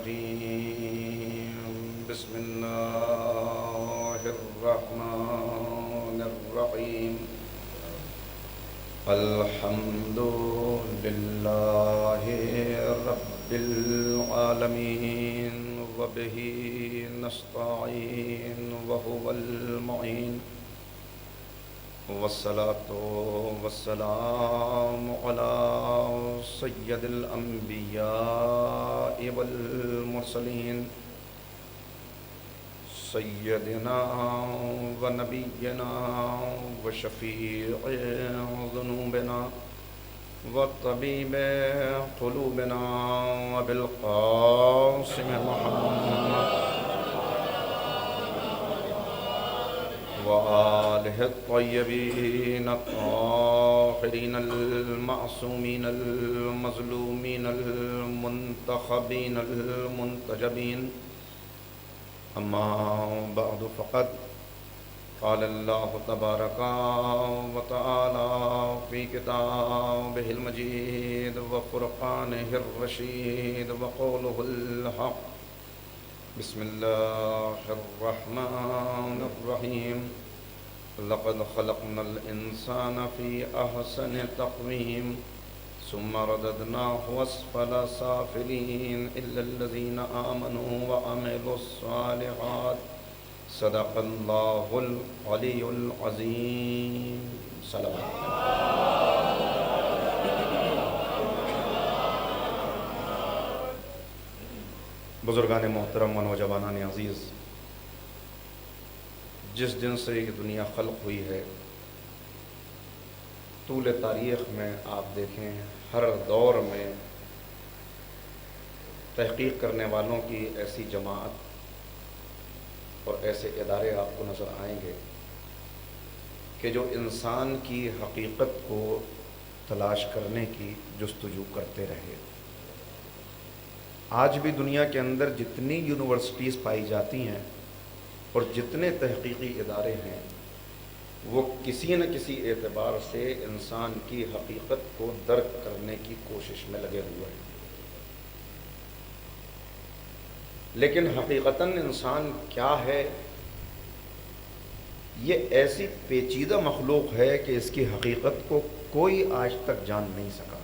الرجيم بسم الله الرحمن الرحيم الحمد لله رب العالمين وبه نستعين وهو المعين والصلاة والسلام على سيد الأنبياء والمرسلين سيدنا ونبينا وشفيع ذنوبنا وطبيب قلوبنا وبالقاسم محمد وآله الطيبين الطاهرين المعصومين المظلومين المنتخبين المنتجبين أما بعد فقد قال الله تبارك وتعالى في كتابه المجيد وفرقانه الرشيد وقوله الحق بسم الله الرحمن الرحيم لقد خلقنا الإنسان في أحسن تقويم ثم رددناه أسفل سافلين إلا الذين آمنوا وعملوا الصالحات صدق الله العلي العظيم صلوات بزرگان محترم و نوجوانان عزیز، جس دن سے یہ دنیا خلق ہوئی ہے طول تاریخ میں آپ دیکھیں ہر دور میں تحقیق کرنے والوں کی ایسی جماعت اور ایسے ادارے آپ کو نظر آئیں گے کہ جو انسان کی حقیقت کو تلاش کرنے کی جستجو کرتے رہے۔ آج بھی دنیا کے اندر جتنی یونیورسٹیز پائی جاتی ہیں اور جتنے تحقیقی ادارے ہیں وہ کسی نہ کسی اعتبار سے انسان کی حقیقت کو درک کرنے کی کوشش میں لگے ہوئے ہیں، لیکن حقیقتاً انسان کیا ہے یہ ایسی پیچیدہ مخلوق ہے کہ اس کی حقیقت کو کوئی آج تک جان نہیں سکا۔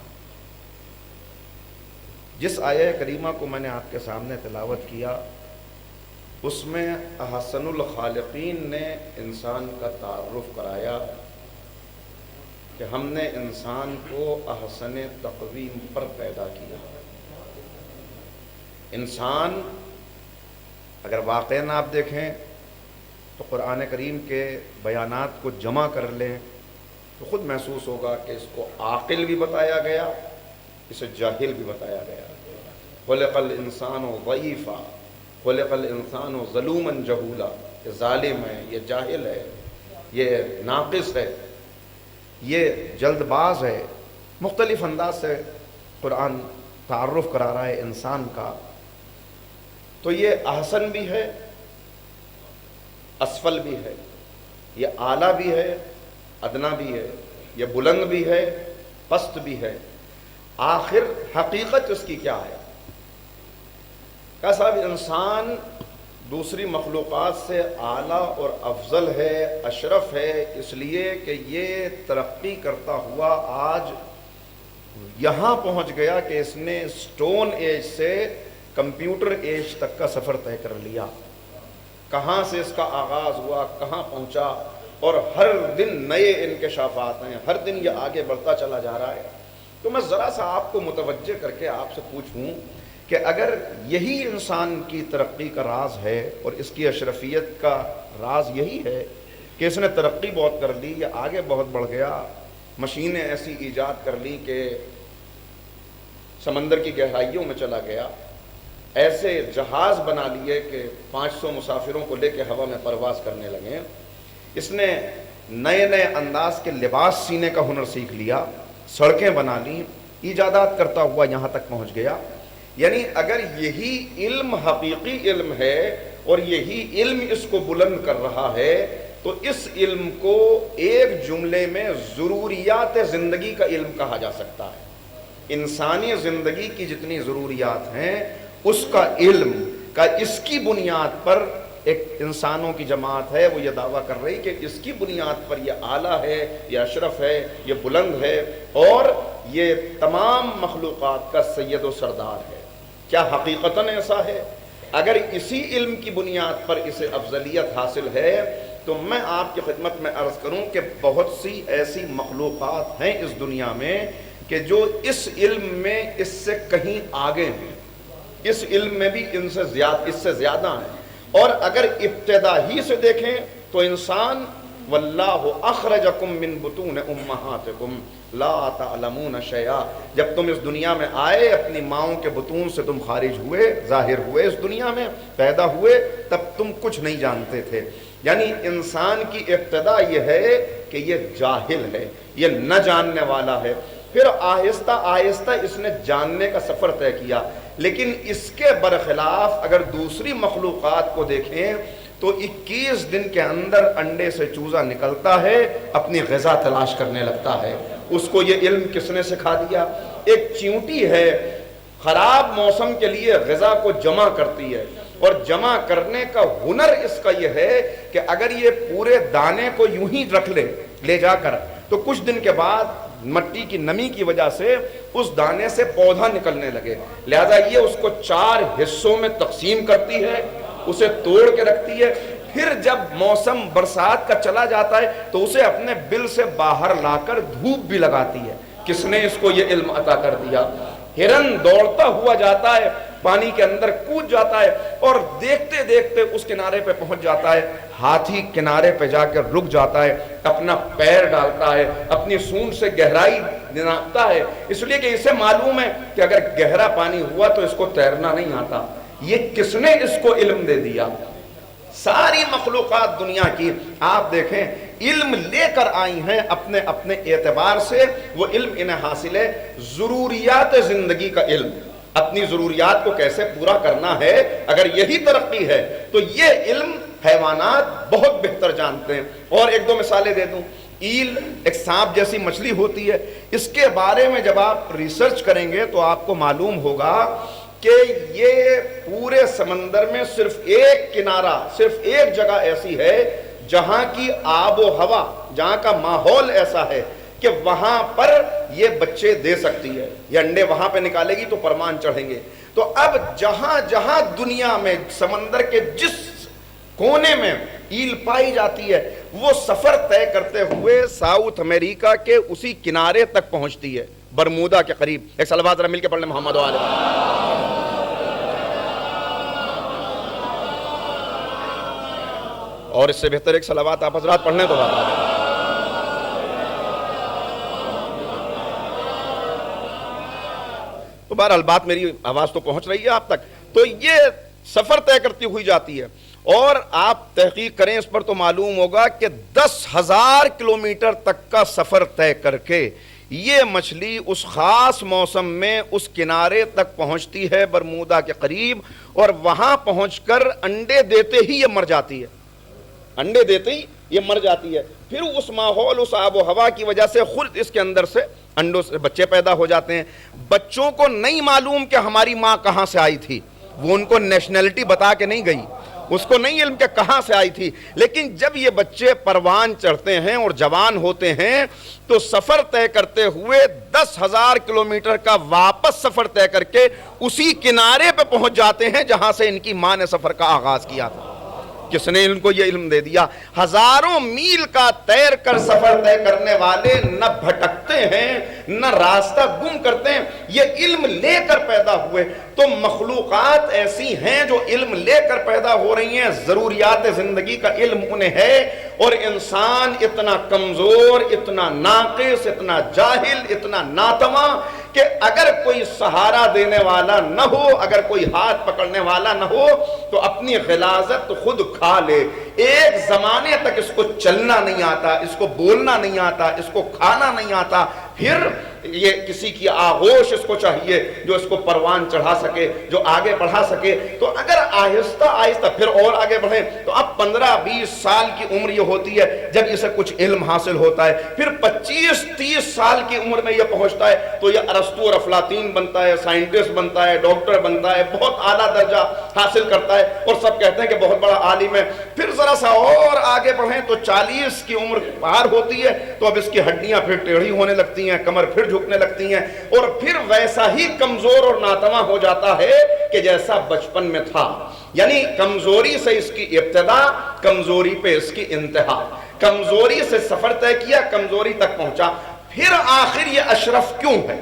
جس آیہ کریمہ کو میں نے آپ کے سامنے تلاوت کیا اس میں احسن الخالقین نے انسان کا تعارف کرایا کہ ہم نے انسان کو احسن تقویم پر پیدا کیا۔ انسان اگر واقعاً آپ دیکھیں تو قرآن کریم کے بیانات کو جمع کر لیں تو خود محسوس ہوگا کہ اس کو عاقل بھی بتایا گیا، اسے جاہل بھی بتایا گیا۔ خلق الانسان ضعیفا، خلق الانسان ظلوما جہولا، یہ ظالم ہے، یہ جاہل ہے، یہ ناقص ہے، یہ جلد باز ہے۔ مختلف انداز سے قرآن تعارف کرا رہا ہے انسان کا۔ تو یہ احسن بھی ہے، اسفل بھی ہے، یہ اعلیٰ بھی ہے، ادنا بھی ہے، یہ بلند بھی ہے، پست بھی ہے۔ آخر حقیقت اس کی کیا ہے؟ کہ صاحب انسان دوسری مخلوقات سے اعلیٰ اور افضل ہے، اشرف ہے، اس لیے کہ یہ ترقی کرتا ہوا آج یہاں پہنچ گیا کہ اس نے سٹون ایج سے کمپیوٹر ایج تک کا سفر طے کر لیا۔ کہاں سے اس کا آغاز ہوا، کہاں پہنچا، اور ہر دن نئے انکشافات ہیں، ہر دن یہ آگے بڑھتا چلا جا رہا ہے۔ تو میں ذرا سا آپ کو متوجہ کر کے آپ سے پوچھوں کہ اگر یہی انسان کی ترقی کا راز ہے اور اس کی اشرفیت کا راز یہی ہے کہ اس نے ترقی بہت کر لی، یہ آگے بہت بڑھ گیا، مشینیں ایسی ایجاد کر لی کہ سمندر کی گہرائیوں میں چلا گیا، ایسے جہاز بنا لیے کہ 500 مسافروں کو لے کے ہوا میں پرواز کرنے لگے، اس نے نئے نئے انداز کے لباس سینے کا ہنر سیکھ لیا، سڑکیں بنا لی، ایجادات کرتا ہوا یہاں تک پہنچ گیا۔ یعنی اگر یہی علم حقیقی علم ہے اور یہی علم اس کو بلند کر رہا ہے تو اس علم کو ایک جملے میں ضروریات زندگی کا علم کہا جا سکتا ہے۔ انسانی زندگی کی جتنی ضروریات ہیں اس کا علم کا اس کی بنیاد پر ایک انسانوں کی جماعت ہے وہ یہ دعویٰ کر رہی کہ اس کی بنیاد پر یہ اعلیٰ ہے، یہ اشرف ہے، یہ بلند ہے، اور یہ تمام مخلوقات کا سید و سردار ہے۔ کیا حقیقتاً ایسا ہے؟ اگر اسی علم کی بنیاد پر اسے افضلیت حاصل ہے تو میں آپ کی خدمت میں عرض کروں کہ بہت سی ایسی مخلوقات ہیں اس دنیا میں کہ جو اس علم میں اس سے کہیں آگے ہیں، اس علم میں بھی اس سے زیادہ ہیں۔ اور اگر ابتدا ہی سے دیکھیں تو انسان واللہ اخرجکم من بطون امہاتکم لا تعلمون شیئا، جب تم اس دنیا میں آئے اپنی ماؤں کے بطون سے تم خارج ہوئے، ظاہر ہوئے اس دنیا میں، پیدا ہوئے، تب تم کچھ نہیں جانتے تھے۔ یعنی انسان کی ابتدا یہ ہے کہ یہ جاہل ہے، یہ نہ جاننے والا ہے، پھر آہستہ آہستہ اس نے جاننے کا سفر طے کیا۔ لیکن اس کے برخلاف اگر دوسری مخلوقات کو دیکھیں تو 21 دن کے اندر انڈے سے چوزا نکلتا ہے، اپنی غذا تلاش کرنے لگتا ہے۔ اس کو یہ علم کس نے سکھا دیا؟ ایک چیونٹی ہے، خراب موسم کے لیے غذا کو جمع کرتی ہے، اور جمع کرنے کا ہنر اس کا یہ ہے کہ اگر یہ پورے دانے کو یوں ہی رکھ لے جا کر تو کچھ دن کے بعد مٹی کی نمی کی وجہ سے اس دانے سے پودا نکلنے لگے، لہذا یہ اس کو 4 حصوں میں تقسیم کرتی ہے، اسے توڑ کے رکھتی ہے، پھر جب موسم برسات کا چلا جاتا ہے تو اسے اپنے بل سے باہر لا کر دھوپ بھی لگاتی ہے۔ کس نے اس کو یہ علم عطا کر دیا؟ ہرن دوڑتا ہوا جاتا ہے، پانی کے اندر کود جاتا ہے اور دیکھتے دیکھتے اس کنارے پہ پہنچ جاتا ہے، ہاتھی کنارے پہ جا کر رک جاتا ہے، اپنا پیر ڈالتا ہے، اپنی سونڈ سے گہرائی ناپتا ہے، اس لیے کہ اسے معلوم ہے کہ اگر گہرا پانی ہوا تو اس کو تیرنا نہیں آتا۔ یہ کس نے اس کو علم دے دیا؟ ساری مخلوقات دنیا کی آپ دیکھیں علم لے کر آئی ہیں اپنے اپنے اعتبار سے، وہ علم انہیں حاصل ہے ضروریات زندگی کا علم، اپنی ضروریات کو کیسے پورا کرنا ہے۔ اگر یہی ترقی ہے تو یہ علم حیوانات بہت بہتر جانتے ہیں۔ اور ایک دو مثالیں دے دوں، ایل ایک سانپ جیسی مچھلی ہوتی ہے، اس کے بارے میں جب آپ ریسرچ کریں گے تو آپ کو معلوم ہوگا کہ یہ پورے سمندر میں صرف ایک کنارہ، صرف ایک جگہ ایسی ہے جہاں کی آب و ہوا، جہاں کا ماحول ایسا ہے کہ وہاں پر یہ بچے دے سکتی ہے، یہ انڈے وہاں پہ نکالے گی تو پرمان چڑھیں گے۔ تو اب جہاں جہاں دنیا میں سمندر کے جس کونے میں ایل پائی جاتی ہے وہ سفر طے کرتے ہوئے ساؤتھ امریکہ کے اسی کنارے تک پہنچتی ہے، برمودا کے قریب۔ ایک صلوات ذرا مل کے پڑھ لیں محمد و آلہ۔ اور اس سے بہتر ایک صلوات آپ حضرات پڑھنے تو بات آ جائے۔ تو بہرحال بات، میری آواز تو پہنچ رہی ہے آپ تک۔ تو یہ سفر طے کرتی ہوئی جاتی ہے، اور آپ تحقیق کریں اس پر تو معلوم ہوگا کہ 10,000 کلومیٹر تک کا سفر طے کر کے یہ مچھلی اس خاص موسم میں اس کنارے تک پہنچتی ہے برمودا کے قریب، اور وہاں پہنچ کر انڈے دیتے ہی یہ مر جاتی ہے، انڈے دیتے ہی یہ مر جاتی ہے۔ پھر اس ماحول، اس آب و ہوا کی وجہ سے خود اس کے اندر سے انڈوں سے بچے پیدا ہو جاتے ہیں۔ بچوں کو نہیں معلوم کہ ہماری ماں کہاں سے آئی تھی، وہ ان کو نیشنلٹی بتا کے نہیں گئی، اس کو نہیں علم کہ کہاں سے آئی تھی، لیکن جب یہ بچے پروان چڑھتے ہیں اور جوان ہوتے ہیں تو سفر طے کرتے ہوئے 10,000 کلومیٹر کا واپس سفر طے کر کے اسی کنارے پہ پہنچ جاتے ہیں جہاں سے ان کی ماں نے سفر کا آغاز کیا تھا۔ کس نے ان کو یہ علم دے دیا؟ ہزاروں میل کا تیر کر سفر طے کرنے والے نہ بھٹکتے ہیں نہ راستہ گم کرتے ہیں، یہ علم لے کر پیدا ہوئے۔ تو مخلوقات ایسی ہیں جو علم لے کر پیدا ہو رہی ہیں، ضروریات زندگی کا علم انہیں ہے، اور انسان اتنا کمزور، اتنا ناقص، اتنا جاہل، اتنا ناتواں کہ اگر کوئی سہارا دینے والا نہ ہو، اگر کوئی ہاتھ پکڑنے والا نہ ہو تو اپنی غلاظت خود کھا لے۔ ایک زمانے تک اس کو چلنا نہیں آتا، اس کو بولنا نہیں آتا، اس کو کھانا نہیں آتا، پھر یہ کسی کی آغوش اس کو چاہیے جو اس کو پروان چڑھا سکے، جو آگے بڑھا سکے۔ تو اگر آہستہ آہستہ پھر اور آگے بڑھیں تو اب 15-20 سال کی عمر یہ ہوتی ہے جب اسے کچھ علم حاصل ہوتا ہے پھر 25-30 سال کی عمر میں یہ پہنچتا ہے تو یہ ارسطو اور افلاطین بنتا ہے، سائنٹسٹ بنتا ہے، ڈاکٹر بنتا ہے، بہت اعلیٰ درجہ حاصل کرتا ہے اور سب کہتے ہیں کہ بہت بڑا عالم ہے۔ پھر ذرا سا اور آگے بڑھیں تو 40 کی عمر پار ہوتی ہے تو اب اس کی ہڈیاں پھر ٹیڑھی ہونے لگتی ہیں، کمر پھر جھکنے لگتی ہیں اور پھر ویسا ہی کمزور اور ناتواں ہو جاتا ہے کہ جیسا بچپن میں تھا۔ یعنی کمزوری سے اس کی ابتدا، کمزوری پہ اس کی انتہا، کمزوری سے سفر طے کیا، کمزوری تک پہنچا۔ پھر آخر یہ اشرف کیوں ہے؟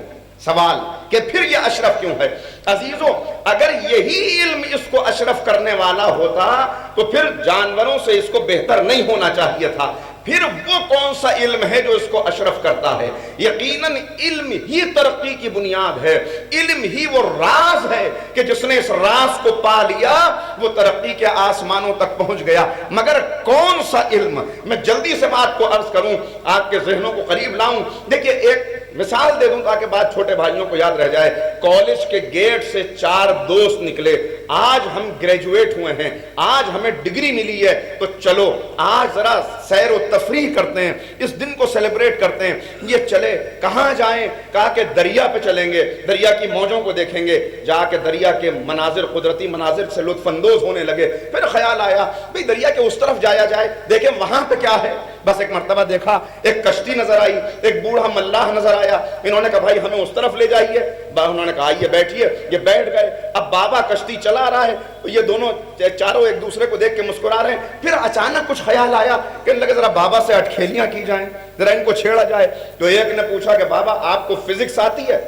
سوال کہ پھر یہ اشرف کیوں ہے؟ عزیزو، اگر یہی علم اس کو اشرف کرنے والا ہوتا تو پھر جانوروں سے اس کو بہتر نہیں ہونا چاہیے تھا۔ پھر وہ کون سا علم ہے جو اس کو اشرف کرتا ہے؟ یقیناً علم ہی ترقی کی بنیاد ہے، علم ہی وہ راز ہے کہ جس نے اس راز کو پا لیا وہ ترقی کے آسمانوں تک پہنچ گیا۔ مگر کون سا علم؟ میں جلدی سے بات کو عرض کروں، آپ کے ذہنوں کو قریب لاؤں۔ دیکھیے ایک مثال دے دوں تاکہ بات چھوٹے بھائیوں کو یاد رہ جائے۔ کالج کے گیٹ سے 4 دوست نکلے، آج ہم گریجویٹ ہوئے ہیں، آج ہمیں ڈگری ملی ہے، تو چلو آج ذرا سیر و تفریح کرتے ہیں، اس دن کو سیلیبریٹ کرتے ہیں۔ یہ چلے، کہاں جائیں؟ کہا کہ دریا پہ چلیں گے، دریا کی موجوں کو دیکھیں گے۔ جا کے دریا کے مناظر، قدرتی مناظر سے لطف اندوز ہونے لگے۔ پھر خیال آیا بھئی دریا کے اس طرف جایا جائے، دیکھیں وہاں پہ کیا ہے۔ بس ایک مرتبہ دیکھا، ایک کشتی نظر آئی، ایک بوڑھا ملاح نظر آیا۔ انہوں نے کہا بھائی ہمیں اس طرف لے جائیے۔ انہوں نے کہا آئیے بیٹھیے۔ یہ بیٹھ گئے۔ اب بابا کشتی چلا رہا ہے، یہ دونوں چاروں ایک دوسرے کو دیکھ کے مسکرا رہے ہیں۔ پھر اچانک کچھ خیال آیا کہ لگے ذرا بابا سے اٹکھیلیاں کی جائیں، ذرا ان کو چھیڑا جائے۔ تو ایک نے پوچھا کہ بابا آپ کو فزکس آتی ہے؟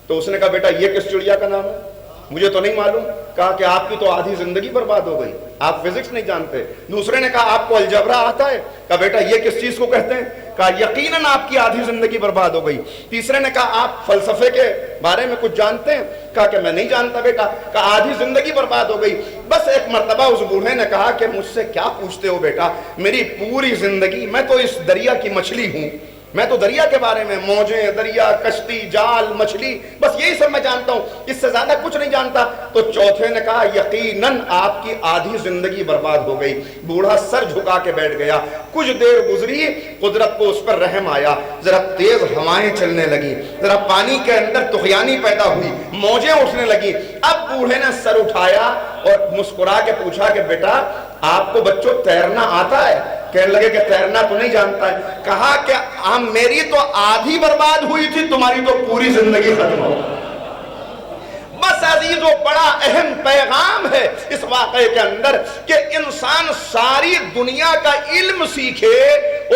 تو اس نے کہا بیٹا یہ کس چڑیا کا نام ہے؟ مجھے تو نہیں معلوم۔ کہا کہ آپ کی تو آدھی زندگی برباد ہو گئی، آپ فزکس نہیں جانتے۔ دوسرے نے کہا آپ کو الجبرا آتا ہے؟ کہا بیٹا یہ کس چیز کو کہتے ہیں؟ کہا یقیناً آپ کی آدھی زندگی برباد ہو گئی۔ تیسرے نے کہا آپ فلسفے کے بارے میں کچھ جانتے ہیں؟ کہا کہ میں نہیں جانتا بیٹا۔ کہا آدھی زندگی برباد ہو گئی۔ بس ایک مرتبہ اس بوڑھے نے کہا کہ مجھ سے کیا پوچھتے ہو بیٹا، میری پوری زندگی، میں تو اس دریا کی مچھلی ہوں، میں تو دریا کے بارے میں، موجیں، دریا، کشتی، جال، مچھلی، بس یہی سب میں جانتا ہوں، اس سے زیادہ کچھ نہیں جانتا۔ تو چوتھے نے کہا یقیناً آپ کی آدھی زندگی برباد ہو گئی۔ بوڑھا سر جھکا کے بیٹھ گیا۔ کچھ دیر گزری، قدرت کو اس پر رحم آیا، ذرا تیز ہوائیں چلنے لگی، ذرا پانی کے اندر طغیانی پیدا ہوئی، موجیں اٹھنے لگی۔ اب بوڑھے نے سر اٹھایا اور مسکرا کے پوچھا کہ بیٹا آپ کو بچوں تیرنا آتا ہے؟ کہنے لگے کہ تیرنا تو نہیں جانتا ہے۔ کہا کہ میری تو آدھی برباد ہوئی تھی، تمہاری تو پوری زندگی ختم ہو۔ بس عزیزو بڑا اہم پیغام ہے اس واقعے کے اندر کہ انسان ساری دنیا کا علم سیکھے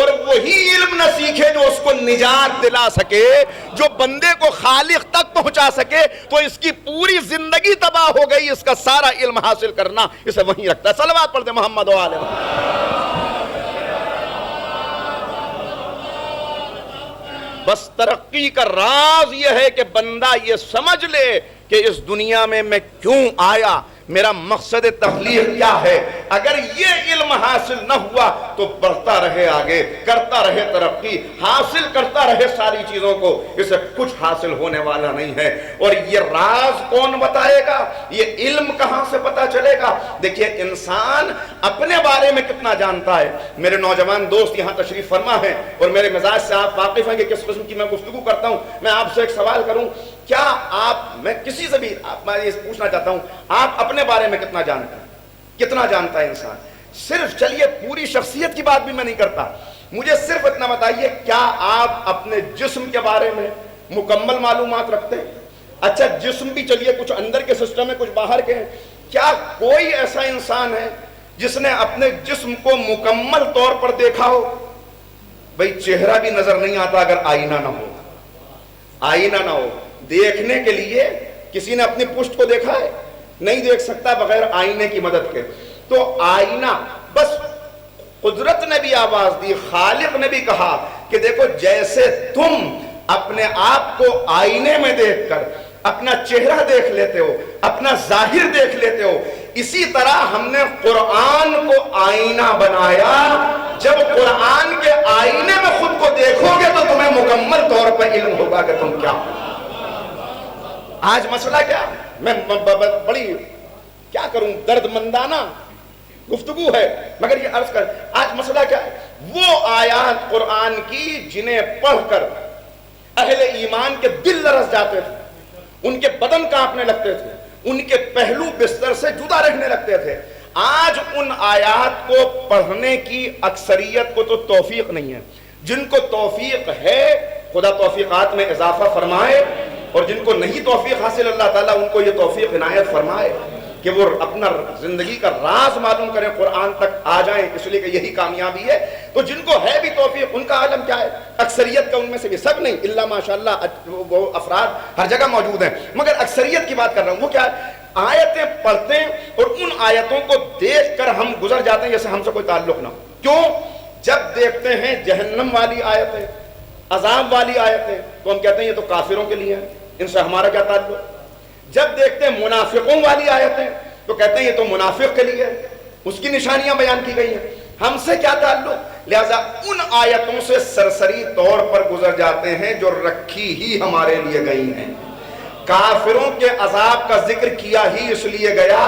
اور وہی علم نہ سیکھے جو اس کو نجات دلا سکے، جو بندے کو خالق تک پہنچا سکے، تو اس کی پوری زندگی تباہ ہو گئی۔ اس کا سارا علم حاصل کرنا اسے وہیں رکھتا ہے۔ صلوات پڑھ دیں محمد و آل محمد۔ بس ترقی کا راز یہ ہے کہ بندہ یہ سمجھ لے کہ اس دنیا میں کیوں آیا، میرا مقصد تخلیق کیا ہے۔ اگر یہ علم حاصل نہ ہوا تو بڑھتا رہے آگے، کرتا رہے ترقی، حاصل کرتا رہے ساری چیزوں کو، اسے کچھ حاصل ہونے والا نہیں ہے۔ اور یہ راز کون بتائے گا؟ یہ علم کہاں سے پتا چلے گا؟ دیکھیے انسان اپنے بارے میں کتنا جانتا ہے۔ میرے نوجوان دوست یہاں تشریف فرما ہیں اور میرے مزاج سے آپ واقف ہیں کہ کس قسم کی میں گفتگو کرتا ہوں۔ میں آپ سے ایک سوال کروں، کیا میں کسی سے بھی میں یہ پوچھنا چاہتا ہوں، آپ اپنے بارے میں کتنا جانتے ہیں؟ کتنا جانتا ہے انسان؟ صرف چلیے پوری شخصیت کی بات بھی میں نہیں کرتا، مجھے صرف اتنا بتائیے کیا آپ اپنے جسم کے بارے میں مکمل معلومات رکھتے ہیں؟ اچھا جسم بھی چلیے، کچھ اندر کے سسٹم ہے، کچھ باہر کے ہیں۔ کیا کوئی ایسا انسان ہے جس نے اپنے جسم کو مکمل طور پر دیکھا ہو؟ بھئی چہرہ بھی نظر نہیں آتا اگر آئینہ نہ ہو، آئینہ نہ ہو۔ دیکھنے کے لیے کسی نے اپنی پشت کو دیکھا ہے؟ نہیں دیکھ سکتا بغیر آئینے کی مدد کے۔ تو آئینہ، بس قدرت نے بھی آواز دی، خالق نے بھی کہا کہ دیکھو جیسے تم اپنے آپ کو آئینے میں دیکھ کر اپنا چہرہ دیکھ لیتے ہو، اپنا ظاہر دیکھ لیتے ہو، اسی طرح ہم نے قرآن کو آئینہ بنایا۔ جب قرآن کے آئینے میں خود کو دیکھو گے تو تمہیں مکمل طور پر علم ہوگا کہ تم کیا ہو۔ آج مسئلہ کیا، میں بڑی کیا کروں، درد مندانہ گفتگو ہے، مگر یہ عرض کر آج مسئلہ کیا ہے؟ وہ آیات قرآن کی جنہیں پڑھ کر اہل ایمان کے دل لرز جاتے تھے، ان کے بدن کانپنے لگتے تھے، ان کے پہلو بستر سے جدا رہنے لگتے تھے، آج ان آیات کو پڑھنے کی اکثریت کو تو توفیق نہیں ہے۔ جن کو توفیق ہے خدا توفیقات میں اضافہ فرمائے، اور جن کو نہیں توفیق حاصل اللہ تعالیٰ ان کو یہ توفیق عنایت فرمائے کہ وہ اپنا زندگی کا راز معلوم کریں، قرآن تک آ جائیں، اس لیے کہ یہی کامیابی ہے۔ تو جن کو ہے بھی توفیق ان کا عالم کیا ہے؟ اکثریت کا ان میں سے بھی، سب نہیں، اللہ ماشاءاللہ وہ افراد ہر جگہ موجود ہیں، مگر اکثریت کی بات کر رہا ہوں۔ وہ کیا ہے؟ آیتیں پڑھتے ہیں اور ان آیتوں کو دیکھ کر ہم گزر جاتے ہیں جیسے ہم سے کوئی تعلق نہ ہو۔ کیوں؟ جب دیکھتے ہیں جہنم والی آیتیں، عذاب والی آیتیں، تو ہم کہتے ہیں یہ تو کافروں کے لیے ہیں، ان سے ہمارا کیا تعلق؟ جب دیکھتے ہیں منافقوں والی آیتیں تو کہتے ہیں یہ تو منافق کے لیے ہے، اس کی نشانیاں بیان کی گئی ہیں، ہم سے کیا تعلق؟ لہذا ان آیتوں سے سرسری طور پر گزر جاتے ہیں جو رکھی ہی ہمارے لیے گئی ہیں۔ کافروں کے عذاب کا ذکر کیا ہی اس لیے گیا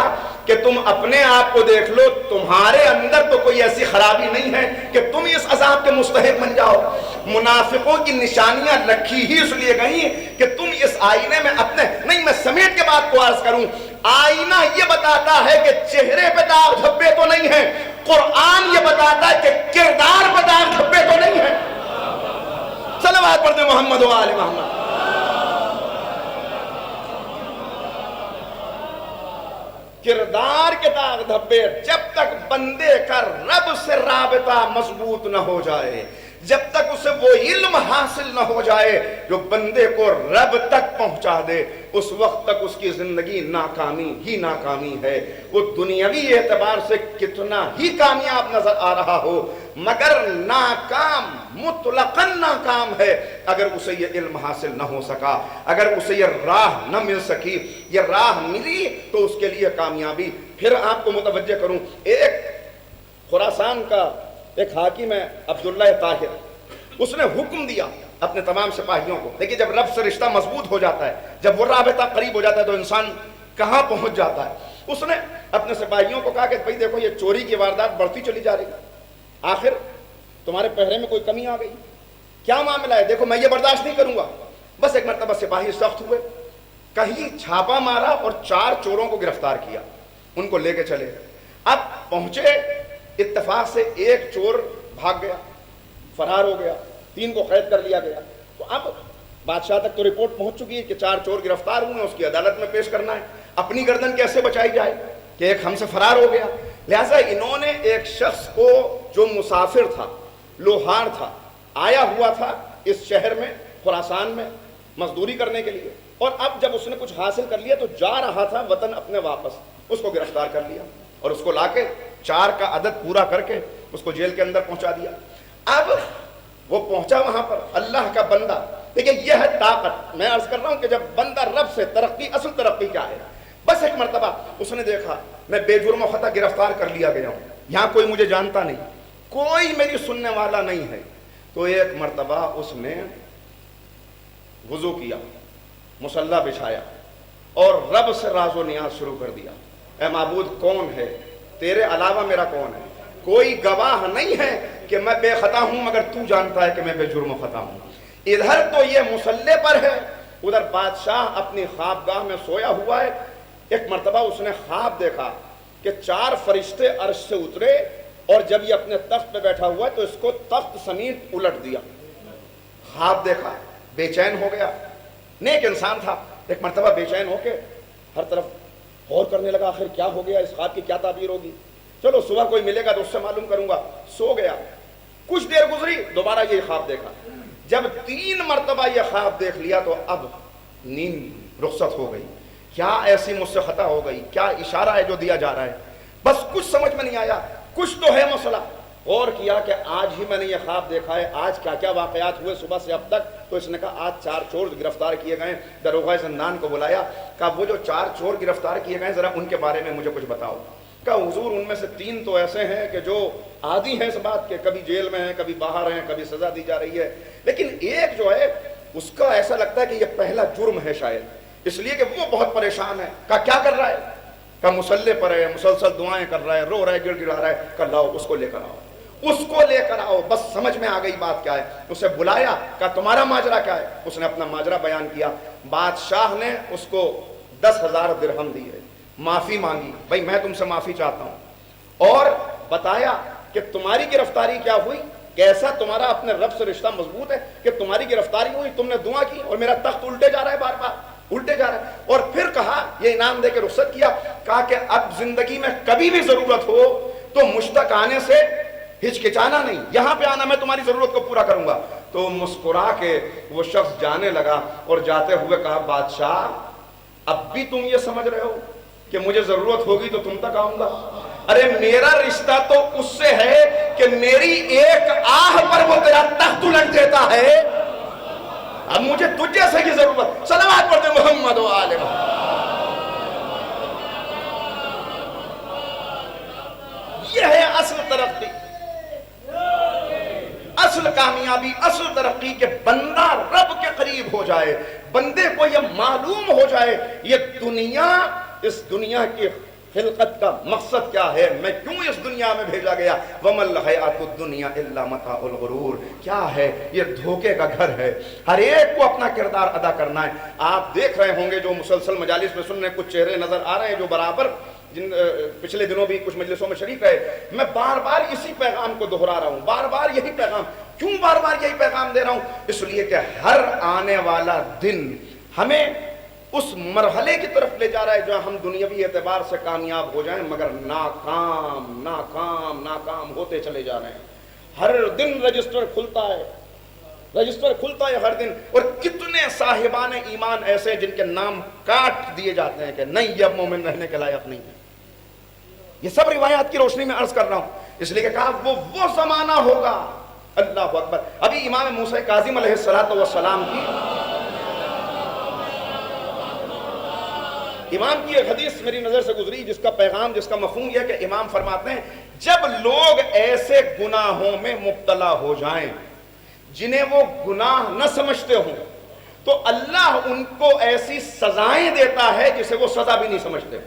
کہ تم اپنے آپ کو دیکھ لو، تمہارے اندر تو کوئی ایسی خرابی نہیں ہے کہ تم اس عذاب کے مستحق بن جاؤ۔ منافقوں کی نشانیاں رکھی ہی اس لیے گئی کہ تم اس آئینے میں اپنے نہیں، میں سمیٹ کے بات کو عرض کروں، آئینہ یہ بتاتا ہے کہ چہرے پہ داغ دھبے تو نہیں ہیں، قرآن یہ بتاتا ہے کہ کردار پہ داغ دھبے تو نہیں ہیں۔ صلوات پڑھتے محمد و آل محمد۔ کردار کے داغ دھبے، جب تک بندے کا رب سے رابطہ مضبوط نہ ہو جائے، جب تک اسے وہ علم حاصل نہ ہو جائے جو بندے کو رب تک پہنچا دے، اس وقت تک اس کی زندگی ناکامی ہی ناکامی ہے۔ وہ دنیاوی اعتبار سے کتنا ہی کامیاب نظر آ رہا ہو، مگر ناکام، مطلقاً ناکام ہے اگر اسے یہ علم حاصل نہ ہو سکا، اگر اسے یہ راہ نہ مل سکی۔ یہ راہ ملی تو اس کے لیے کامیابی۔ پھر آپ کو متوجہ کروں، ایک خراسان کا ایک حاکم ہے عبداللہ طاہر، اس نے حکم دیا اپنے تمام سپاہیوں کو، دیکھیے جب رب سے رشتہ مضبوط ہو جاتا ہے، جب وہ رابطہ قریب ہو جاتا ہے تو انسان کہاں پہنچ جاتا ہے۔ اس نے اپنے سپاہیوں کو کہا کہ بھائی دیکھو یہ چوری کی واردات بڑھتی چلی جا رہی ہے، آخر تمہارے پہرے میں کوئی کمی آ گئی، کیا معاملہ ہے؟ دیکھو میں یہ برداشت نہیں کروں گا۔ بس ایک مرتبہ سپاہی سخت ہوئے، کہیں چھاپا مارا اور 4 چوروں کو گرفتار کیا، ان کو لے کے چلے۔ اب پہنچے، اتفاق سے ایک چور بھاگ گیا، فرار ہو گیا، 3 کو قید کر لیا گیا۔ تو اب بادشاہ تک تو رپورٹ پہنچ چکی ہے کہ 4 چور گرفتار ہوئے ہیں، اس کی عدالت میں پیش کرنا ہے، اپنی گردن کیسے بچائی جائے کہ ایک ہم سے فرار ہو گیا۔ لہٰذا انہوں نے ایک شخص کو جو مسافر تھا، لوہار تھا، آیا ہوا تھا اس شہر میں خراسان میں مزدوری کرنے کے لیے، اور اب جب اس نے کچھ حاصل کر لیا تو جا رہا تھا وطن اپنے واپس، اس کو گرفتار کر لیا اور اس کو لا کے 4 کا عدد پورا کر کے اس کو جیل کے اندر پہنچا دیا۔ اب وہ پہنچا وہاں پر، اللہ کا بندہ، دیکھیں یہ ہے طاقت۔ میں عرض کر رہا ہوں کہ جب بندہ رب سے ترقی، اصل ترقی کیا ہے؟ بس ایک مرتبہ اس نے دیکھا میں بے جرم و خطا گرفتار کر لیا گیا ہوں، یہاں کوئی مجھے جانتا نہیں، کوئی میری سننے والا نہیں ہے، تو ایک مرتبہ اس نے وضو کیا، مصلی بچھایا اور رب سے راز و نیاز شروع کر دیا، اے معبود کون ہے تیرے علاوہ، میرا کون ہے؟ کوئی گواہ نہیں ہے کہ میں بے خطا ہوں، مگر تو جانتا ہے کہ میں بے جرم و خطا ہوں۔ ادھر تو یہ مصلی پر ہے، ادھر بادشاہ اپنی خوابگاہ میں سویا ہوا ہے۔ ایک مرتبہ اس نے خواب دیکھا کہ 4 فرشتے عرش سے اترے، اور جب یہ اپنے تخت پہ بیٹھا ہوا ہے تو اس کو تخت سمیت الٹ دیا۔ خواب دیکھا، بے چین ہو گیا، نیک انسان تھا، ایک مرتبہ بے چین ہو کے ہر طرف غور کرنے لگا، آخر کیا ہو گیا، اس خواب کی کیا تعبیر ہوگی، چلو صبح کوئی ملے گا تو اس سے معلوم کروں گا۔ سو گیا، کچھ دیر گزری، دوبارہ یہ خواب دیکھا۔ جب 3 مرتبہ یہ خواب دیکھ لیا تو اب نیند رخصت ہو گئی، کیا ایسی مجھ سے خطا ہو گئی، کیا اشارہ ہے جو دیا جا رہا ہے؟ بس کچھ سمجھ میں نہیں آیا، کچھ تو ہے مسئلہ۔ غور کیا کہ آج ہی میں نے یہ خواب دیکھا ہے، آج کیا کیا واقعات ہوئے صبح سے اب تک۔ تو اس نے کہا آج 4 چور گرفتار کیے گئے، داروغہ زندان کو بلایا، کہا وہ جو 4 چور گرفتار کیے گئے ذرا ان کے بارے میں مجھے کچھ بتاؤ۔ کہا حضور ان میں سے 3 تو ایسے ہیں کہ جو عادی ہیں اس بات کے، کبھی جیل میں ہیں، کبھی باہر ہیں، کبھی سزا دی جا رہی ہے، لیکن ایک جو ہے اس کا ایسا لگتا ہے کہ یہ پہلا جرم ہے شاید، اس لیے کہ وہ بہت پریشان ہے۔ کہا کیا کر رہا ہے؟ کہ مسلح پر ہے، مسلسل دعائیں کر رہا ہے، رو رہا ہے، گڑ گڑا رہا ہے، کہ لاؤ اس کو لے کر آؤ، اس کو لے کر آؤ۔ بس سمجھ میں آ گئی بات کیا ہے، اسے بلایا، کہا تمہارا ماجرا کیا ہے؟ اس نے اپنا ماجرا بیان کیا۔ بادشاہ نے اس کو 10,000 درہم دیے، معافی مانگی، بھائی میں تم سے معافی چاہتا ہوں، اور بتایا کہ تمہاری گرفتاری کیا ہوئی، کیسا تمہارا اپنے رب سے رشتہ مضبوط ہے کہ تمہاری گرفتاری ہوئی، تم نے دعا کی اور میرا تخت الٹے جا رہا ہے، بار بار الٹے جا رہا ہے۔ اور پھر کہا، یہ انعام دے کے رخصت کیا، کہا کہ اب زندگی میں کبھی بھی ضرورت ہو تو مشتاق آنے سے ہچکچانا نہیں، یہاں پہ آنا، میں تمہاری ضرورت کو پورا کروں گا۔ تو مسکرا کے وہ شخص جانے لگا اور جاتے ہوئے کہا، بادشاہ اب بھی تم یہ سمجھ رہے ہو کہ مجھے ضرورت ہوگی تو تم تک آؤں گا؟ ارے میرا رشتہ تو اس سے ہے کہ میری ایک آہ پر وہ تیرا تخت الٹ دیتا ہے، اب مجھے تجھ جیسے کی ضرورت۔ صلوات پڑھتے محمد و آل محمد۔ یہ ہے اصل ترقی، اصل کامیابی، اصل ترقی، کہ بندہ رب کے قریب ہو جائے، بندے کو یہ معلوم ہو جائے یہ دنیا، اس دنیا کی خلقت کا مقصد کیا ہے، میں کیوں اس دنیا میں بھیجا گیا۔ وَمَا الْحَيَاةُ الدُّنْيَا إِلَّا مَتَاعُ الْغُرُورِ، کیا ہے، یہ دھوکے کا گھر ہے، ہر ایک کو اپنا کردار ادا کرنا ہے۔ آپ دیکھ رہے ہوں گے جو مسلسل مجالس میں سن رہے ہیں، کچھ چہرے نظر آ رہے ہیں جو برابر جن پچھلے دنوں بھی کچھ مجلسوں میں شریک ہے، میں بار بار اسی پیغام کو دہرا رہا ہوں، بار بار یہی پیغام۔ کیوں بار بار یہی پیغام دے رہا ہوں؟ اس لیے کہ ہر آنے والا دن ہمیں اس مرحلے کی طرف لے جا رہا ہے جہاں ہم دنیاوی اعتبار سے کامیاب ہو جائیں مگر ناکام ناکام ناکام ہوتے چلے جا رہے ہیں۔ ہر دن رجسٹر کھلتا ہے، رجسٹر کھلتا ہے ہر دن، اور کتنے صاحبان ایمان ایسے جن کے نام کاٹ دیے جاتے ہیں کہ نہیں یہ اب مومن رہنے کے لائق نہیں ہے۔ یہ سب روایات کی روشنی میں عرض کر رہا ہوں، اس لیے کہ کہا وہ زمانہ ہوگا۔ اللہ اکبر۔ ابھی امام موسیٰ کاظم علیہ السلام کی امام کی ایک حدیث میری نظر سے گزری جس کا پیغام، جس کا مفہوم یہ ہے کہ امام فرماتے ہیں جب لوگ ایسے گناہوں میں مبتلا ہو جائیں جنہیں وہ گناہ نہ سمجھتے ہوں تو اللہ ان کو ایسی سزائیں دیتا ہے جسے وہ سزا بھی نہیں سمجھتے۔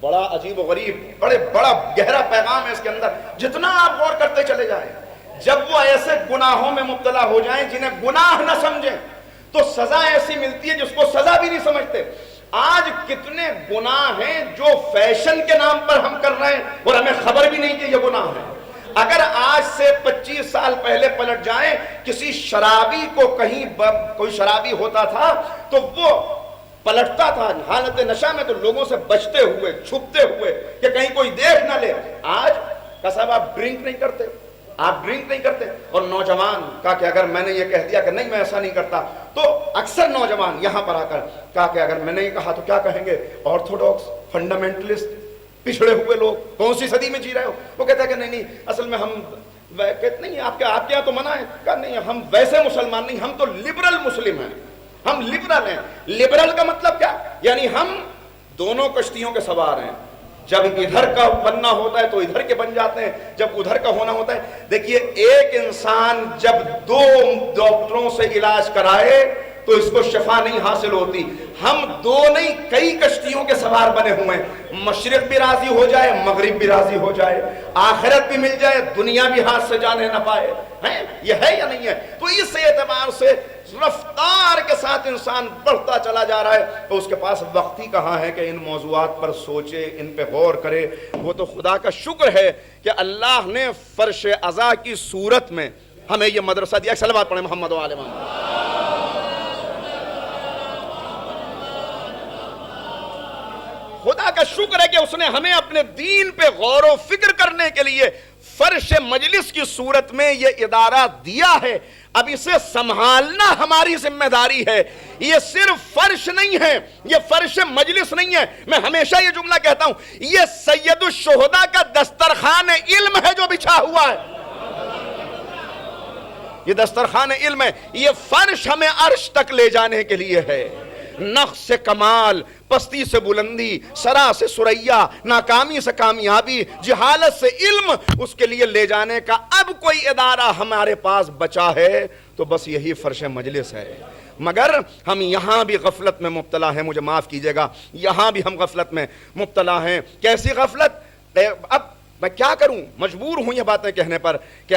بڑا عجیب و غریب، بڑا گہرا پیغام ہے اس کے اندر، جتنا آپ غور کرتے چلے جائیں۔ جب وہ ایسے گناہوں میں مبتلا ہو جائیں جنہیں گناہ نہ سمجھیں تو سزا ایسی ملتی ہے جس کو سزا بھی نہیں سمجھتے۔ آج کتنے گناہ ہیں جو فیشن کے نام پر ہم کر رہے ہیں اور ہمیں خبر بھی نہیں کہ یہ گناہ ہے۔ اگر آج سے 25 سال پہلے پلٹ جائیں، کسی شرابی کو کہیں کوئی شرابی ہوتا تھا تو وہ پلٹتا تھا حالت نشہ میں تو لوگوں سے بچتے ہوئے، چھپتے ہوئے کہ کہیں کوئی دیکھ نہ لے۔ آج کا صاحب آپ ڈرنک نہیں کرتے، آپ ڈرنک نہیں کرتے، اور نوجوان کہا کہ اگر میں نے یہ کہہ دیا کہ نہیں میں ایسا نہیں کرتا تو اکثر نوجوان یہاں پر آ کر کہا کہ اگر میں نے یہ کہا تو کیا کہیں گے، آرتھوڈاکس، فنڈامنٹلسٹ، پچھڑے ہوئے لوگ، کون سی صدی میں جی رہے ہو؟ وہ کہتا ہے کہ نہیں اصل میں ہم نہیں، آپ کے یہاں تو منع ہے۔ کہا نہیں ہم ویسے مسلمان نہیں، ہم تو لبرل مسلم ہیں، ہم لبرل ہیں۔ لبرل کا مطلب کیا؟ یعنی ہم دونوں کشتیوں کے سوار ہیں، جب ادھر کا بننا ہوتا ہے تو ادھر کے بن جاتے ہیں، جب ادھر کا ہونا ہوتا ہے۔ دیکھیے ایک انسان جب 2 ڈاکٹروں سے علاج کرائے تو اس کو شفا نہیں حاصل ہوتی۔ ہم 2 نہیں کئی کشتیوں کے سوار بنے ہوئے ہیں، مشرق بھی راضی ہو جائے، مغرب بھی راضی ہو جائے، آخرت بھی مل جائے، دنیا بھی ہاتھ سے جانے نہ پائے، یہ ہے یا نہیں ہے؟ تو اس اعتبار سے رفتار کے ساتھ انسان بڑھتا چلا جا رہا ہے تو اس کے پاس وقت ہی کہاں ہے کہ ان موضوعات پر سوچے، ان پہ غور کرے۔ وہ تو خدا کا شکر ہے کہ اللہ نے فرش عزا کی صورت میں ہمیں یہ مدرسہ دیا۔ صلوات پڑھیں محمد و آل محمد۔ خدا کا شکر ہے کہ اس نے ہمیں اپنے دین پہ غور و فکر کرنے کے لیے فرش مجلس کی صورت میں یہ ادارہ دیا ہے۔ اب اسے سنبھالنا ہماری ذمہ داری ہے۔ یہ صرف فرش نہیں ہے، یہ فرش مجلس نہیں ہے۔ میں ہمیشہ یہ جملہ کہتا ہوں، یہ سید الشہداء کا دسترخوان علم ہے جو بچھا ہوا ہے۔ یہ دسترخوان علم ہے، یہ فرش ہمیں عرش تک لے جانے کے لیے ہے۔ نقص سے کمال، پستی سے بلندی، سرا سے سریا، ناکامی سے کامیابی، جہالت سے علم، اس کے لیے لے جانے کا اب کوئی ادارہ ہمارے پاس بچا ہے تو بس یہی فرش مجلس ہے۔ مگر ہم یہاں بھی غفلت میں مبتلا ہیں، مجھے معاف کیجیے گا، یہاں بھی ہم غفلت میں مبتلا ہیں۔ کیسی غفلت؟ اب میں کیا کروں، مجبور ہوں یہ باتیں کہنے پر کہ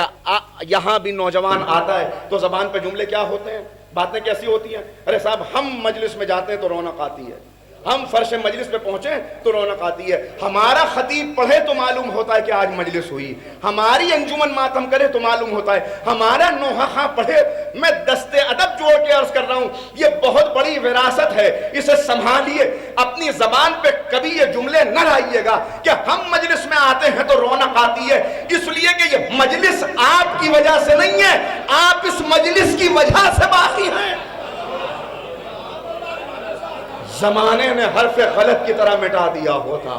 یہاں بھی نوجوان آتا ہے تو زبان پہ جملے کیا ہوتے ہیں، باتیں کیسی ہوتی ہیں؟ ارے صاحب ہم مجلس میں جاتے ہیں تو رونق آتی ہے، ہم فرش مجلس پہ پہنچے تو رونق آتی ہے، ہمارا خطیب پڑھے تو معلوم ہوتا ہے کہ آج مجلس ہوئی، ہماری انجمن ماتم کرے تو معلوم ہوتا ہے، ہمارا نوحہ خاں پڑھے۔ میں دستے ادب جوڑ کے عرض کر رہا ہوں، یہ بہت بڑی وراثت ہے، اسے سنبھالیے، اپنی زبان پہ کبھی یہ جملے نہ لائیے گا کہ ہم مجلس میں آتے ہیں تو رونق آتی ہے، اس لیے کہ یہ مجلس آپ کی وجہ سے نہیں ہے، آپ اس مجلس کی وجہ سے باقی ہیں۔ زمانے نے حرف غلط کی طرح مٹا دیا ہوتا،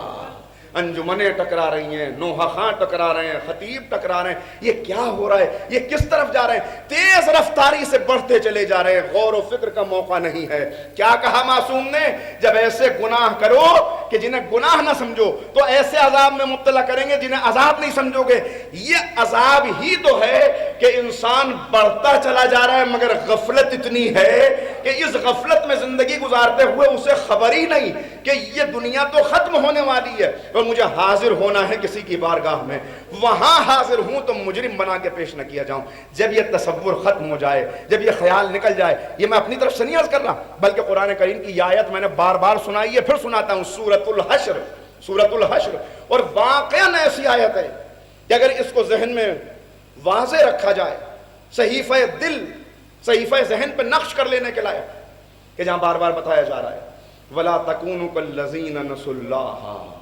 انجمنیں ٹکرا رہی ہیں، نوحہ خاں ٹکرا رہے ہیں، خطیب ٹکرا رہے ہیں، یہ کیا ہو رہا ہے، یہ کس طرف جا رہے ہیں؟ تیز رفتاری سے بڑھتے چلے جا رہے ہیں، غور و فکر کا موقع نہیں ہے۔ کیا کہا معصوم نے؟ جب ایسے گناہ کرو کہ جنہیں گناہ نہ سمجھو تو ایسے عذاب میں مبتلا کریں گے جنہیں عذاب نہیں سمجھو گے۔ یہ عذاب ہی تو ہے کہ انسان بڑھتا چلا جا رہا ہے مگر غفلت اتنی ہے کہ اس غفلت میں زندگی گزارتے ہوئے اسے خبر ہی نہیں کہ یہ دنیا تو ختم ہونے والی ہے اور مجھے حاضر ہونا ہے کسی کی بارگاہ میں، وہاں حاضر ہوں تو مجرم بنا کے پیش نہ کیا جاؤں۔ جب یہ تصور ختم ہو جائے، جب یہ خیال نکل جائے، یہ میں اپنی طرف سے نہیں عرض کر رہا بلکہ قرآن کریم کی یہ آیت میں نے بار بار سنائی ہے، پھر سناتا ہوں، سورۃ الحشر، سورۃ الحشر، اور واقعاً ایسی آیت ہے کہ اگر اس کو ذہن میں واضح رکھا جائے، صحیفہ دل، صحیفہ ذہن پہ نقش کر لینے کے لائق کہ جہاں بار بار بتایا جا رہا ہے وَلَا تَكُونُوا كَالَّذِينَ نَسُوا اللَّهَ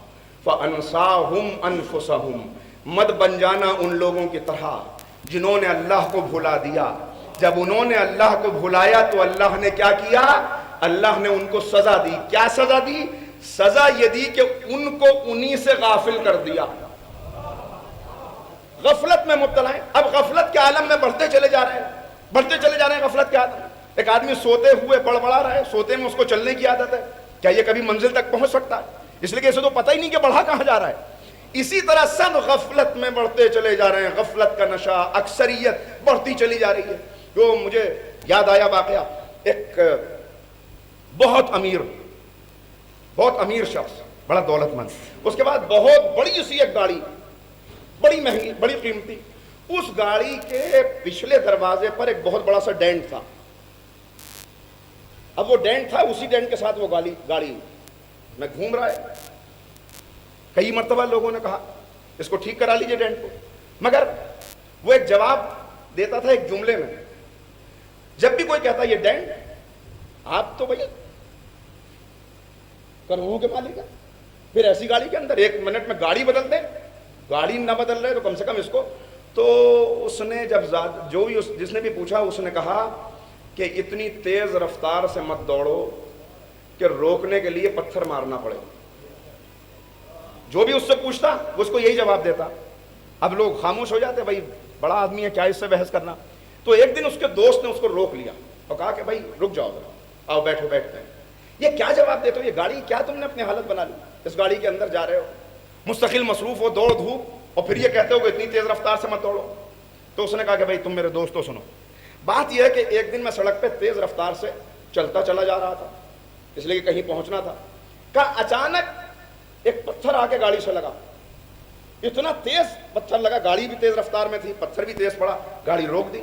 فَأَنْسَاهُمْ أَنفُسَهُمْ، مت بن جانا ان لوگوں کی طرح جنہوں نے اللہ کو بھلا دیا۔ جب انہوں نے اللہ کو بھلایا تو اللہ نے کیا کیا؟ اللہ نے ان کو سزا دی۔ کیا سزا دی؟ سزا یہ دی کہ ان کو انہی سے غافل کر دیا۔ غفلت میں مبتلا ہیں، اب غفلت کے عالم میں بڑھتے چلے جا رہے ہیں، بڑھتے چلے جا رہے ہیں غفلت کے عالم۔ ایک آدمی سوتے ہوئے بڑبڑا رہا ہے، سوتے میں اس کو چلنے کی عادت ہے، کیا یہ کبھی منزل تک پہنچ سکتا ہے؟ اس لیے کہ اسے تو پتہ ہی نہیں کہ بڑھا کہاں جا رہا ہے۔ اسی طرح سب غفلت میں بڑھتے چلے جا رہے ہیں، غفلت کا نشہ، اکثریت بڑھتی چلی جا رہی ہے۔ جو مجھے یاد آیا واقعہ، ایک بہت امیر شخص، بڑا دولت مند، اس کے بعد بہت بڑی سی ایک گاڑی، بڑی مہنگی، بڑی قیمتی، اس گاڑی کے پچھلے دروازے پر ایک بہت بڑا سا ڈینٹ تھا۔ اب وہ ڈینٹ تھا، اسی ڈینٹ کے ساتھ وہ گاڑی میں گھوم رہا ہے۔ کئی مرتبہ لوگوں نے کہا اس کو ٹھیک کرا لیجئے ڈینٹ کو، مگر وہ ایک جواب دیتا تھا ایک جملے میں۔ جب بھی کوئی کہتا یہ ڈینٹ، آپ تو بھائی کروڑوں کے مالک ہیں، پھر ایسی گاڑی کے اندر 1 منٹ میں گاڑی بدل دیں، گاڑی نہ بدل رہے تو کم سے کم اس کو۔ تو اس نے جس نے بھی پوچھا اس نے کہا کہ اتنی تیز رفتار سے مت دوڑو کہ روکنے کے لیے پتھر مارنا پڑے۔ جو بھی اس سے پوچھتا وہ اس کو یہی جواب دیتا۔ اب لوگ خاموش ہو جاتے، بھائی بڑا آدمی ہے، کیا اس سے بحث کرنا۔ تو ایک دن اس کے دوست نے اس کو روک لیا اور کہا کہ بھائی رک جاؤ ذرا، آؤ بیٹھو، بیٹھتے ہیں۔ یہ کیا جواب دیتے ہو؟ یہ گاڑی کیا تم نے اپنی حالت بنا لی؟ اس گاڑی کے اندر جا رہے ہو، مستقل مصروف ہو، دوڑ دھوپ، اور پھر یہ کہتے ہو کہ اتنی تیز رفتار سے مت دوڑو۔ تو اس نے کہا کہ بھائی تم میرے دوستو سنو، بات یہ ہے کہ ایک دن میں سڑک پہ تیز رفتار سے چلتا چلا جا رہا تھا، اس لیے کہ کہیں پہنچنا تھا۔ کہا اچانک ایک پتھر آ کے گاڑی سے لگا، اتنا تیز پتھر لگا، گاڑی بھی تیز رفتار میں تھی، پتھر بھی تیز پڑا، گاڑی روک دی۔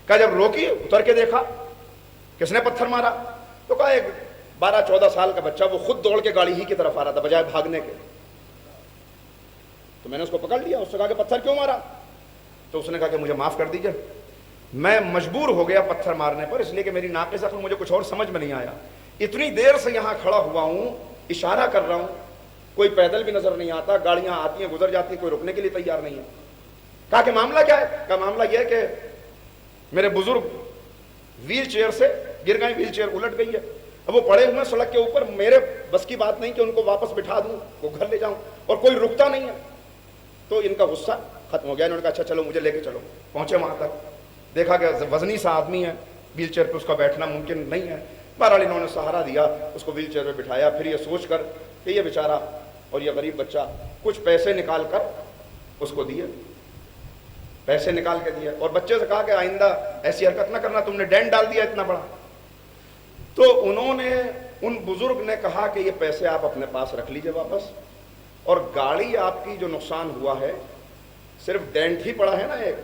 کہا جب روکی اتر کے دیکھا کس نے پتھر مارا؟ تو کہا ایک 12-14 سال کا بچہ، وہ خود دوڑ کے گاڑی ہی کی طرف آ رہا تھا بجائے بھاگنے کے۔ تو میں نے اس کو پکڑ لیا، اس سے کہا کہ پتھر کیوں مارا؟ تو اس نے کہا کہ مجھے معاف کر دیجئے، میں مجبور ہو گیا پتھر مارنے پر، اس لیے کہ میری ناقص عقل، مجھے کچھ اور سمجھ میں نہیں آیا۔ اتنی دیر سے یہاں کھڑا ہوا ہوں، اشارہ کر رہا ہوں، کوئی پیدل بھی نظر نہیں آتا، گاڑیاں آتی ہیں گزر جاتی ہیں، کوئی رکنے کے لیے تیار نہیں ہے۔ کہا کہ معاملہ کیا ہے؟ کہا معاملہ یہ ہے کہ میرے بزرگ ویل چیئر سے گر گئے، ویل چیئر الٹ گئی ہے، اب وہ پڑے ہوئے سڑک کے اوپر، میرے بس کی بات نہیں کہ ان کو واپس بٹھا دوں، وہ گھر لے جاؤں، اور کوئی رکتا نہیں ہے۔ تو ان کا غصہ ختم ہو گیا، انہوں نے کہا اچھا چلو مجھے لے کے چلو۔ پہنچے وہاں تک، دیکھا کہ وزنی سا آدمی ہے، ویل چیئر پہ اس کا بیٹھنا ممکن نہیں ہے۔ بہرحال انہوں نے سہارا دیا، اس کو ویل چیئر پہ بٹھایا، پھر یہ سوچ کر کہ یہ بیچارہ اور یہ غریب بچہ، کچھ پیسے نکال کر اس کو دیے، پیسے نکال کے دیے، اور بچے سے کہا کہ آئندہ ایسی حرکت نہ کرنا، تم نے ڈینٹ ڈال دیا اتنا بڑا۔ تو انہوں نے ان بزرگ نے کہا کہ یہ پیسے آپ اپنے پاس رکھ لیجئے واپس، اور گاڑی آپ کی جو نقصان ہوا ہے صرف ڈینٹ ہی پڑا ہے نا ایک،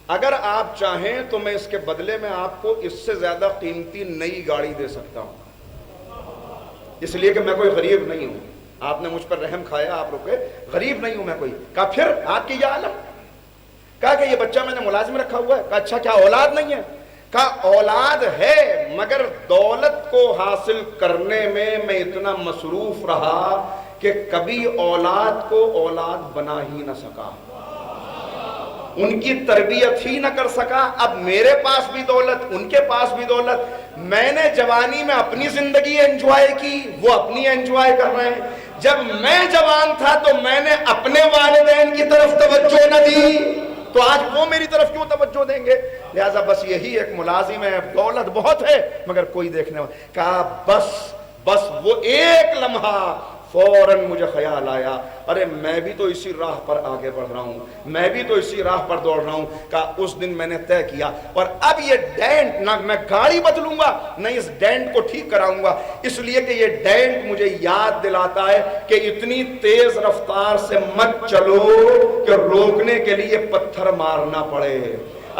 اگر آپ چاہیں تو میں اس کے بدلے میں آپ کو اس سے زیادہ قیمتی نئی گاڑی دے سکتا ہوں، اس لیے کہ میں کوئی غریب نہیں ہوں، آپ نے مجھ پر رحم کھایا، آپ رکے، غریب نہیں ہوں میں کوئی۔ کہا پھر آپ کی یہ عالم؟ کہا کہ یہ بچہ میں نے ملازم رکھا ہوا ہے۔ کہا اچھا کیا اولاد نہیں ہے؟ کہا اولاد ہے مگر دولت کو حاصل کرنے میں میں اتنا مصروف رہا کہ کبھی اولاد کو اولاد بنا ہی نہ سکا، ان کی تربیت ہی نہ کر سکا۔ اب میرے پاس بھی دولت، ان کے پاس بھی دولت، میں نے جوانی میں اپنی زندگی انجوائے کی، وہ اپنی انجوائے کر رہے ہیں۔ جب میں جوان تھا تو میں نے اپنے والدین کی طرف توجہ نہ دی، تو آج وہ میری طرف کیوں توجہ دیں گے؟ لہذا بس یہی ایک ملازم ہے، دولت بہت ہے مگر کوئی دیکھنے والا۔ کہا بس وہ ایک لمحہ فوراً مجھے خیال آیا، ارے میں بھی تو اسی راہ پر آگے بڑھ رہا ہوں، میں بھی تو اسی راہ پر دوڑ رہا ہوں۔ کہا اس دن میں نے طے کیا، اور اب یہ ڈینٹ نہ میں گاڑی بدلوں گا نہ اس ڈینٹ کو ٹھیک کراؤں گا، اس لیے کہ یہ ڈینٹ مجھے یاد دلاتا ہے کہ اتنی تیز رفتار سے مت چلو کہ روکنے کے لیے پتھر مارنا پڑے۔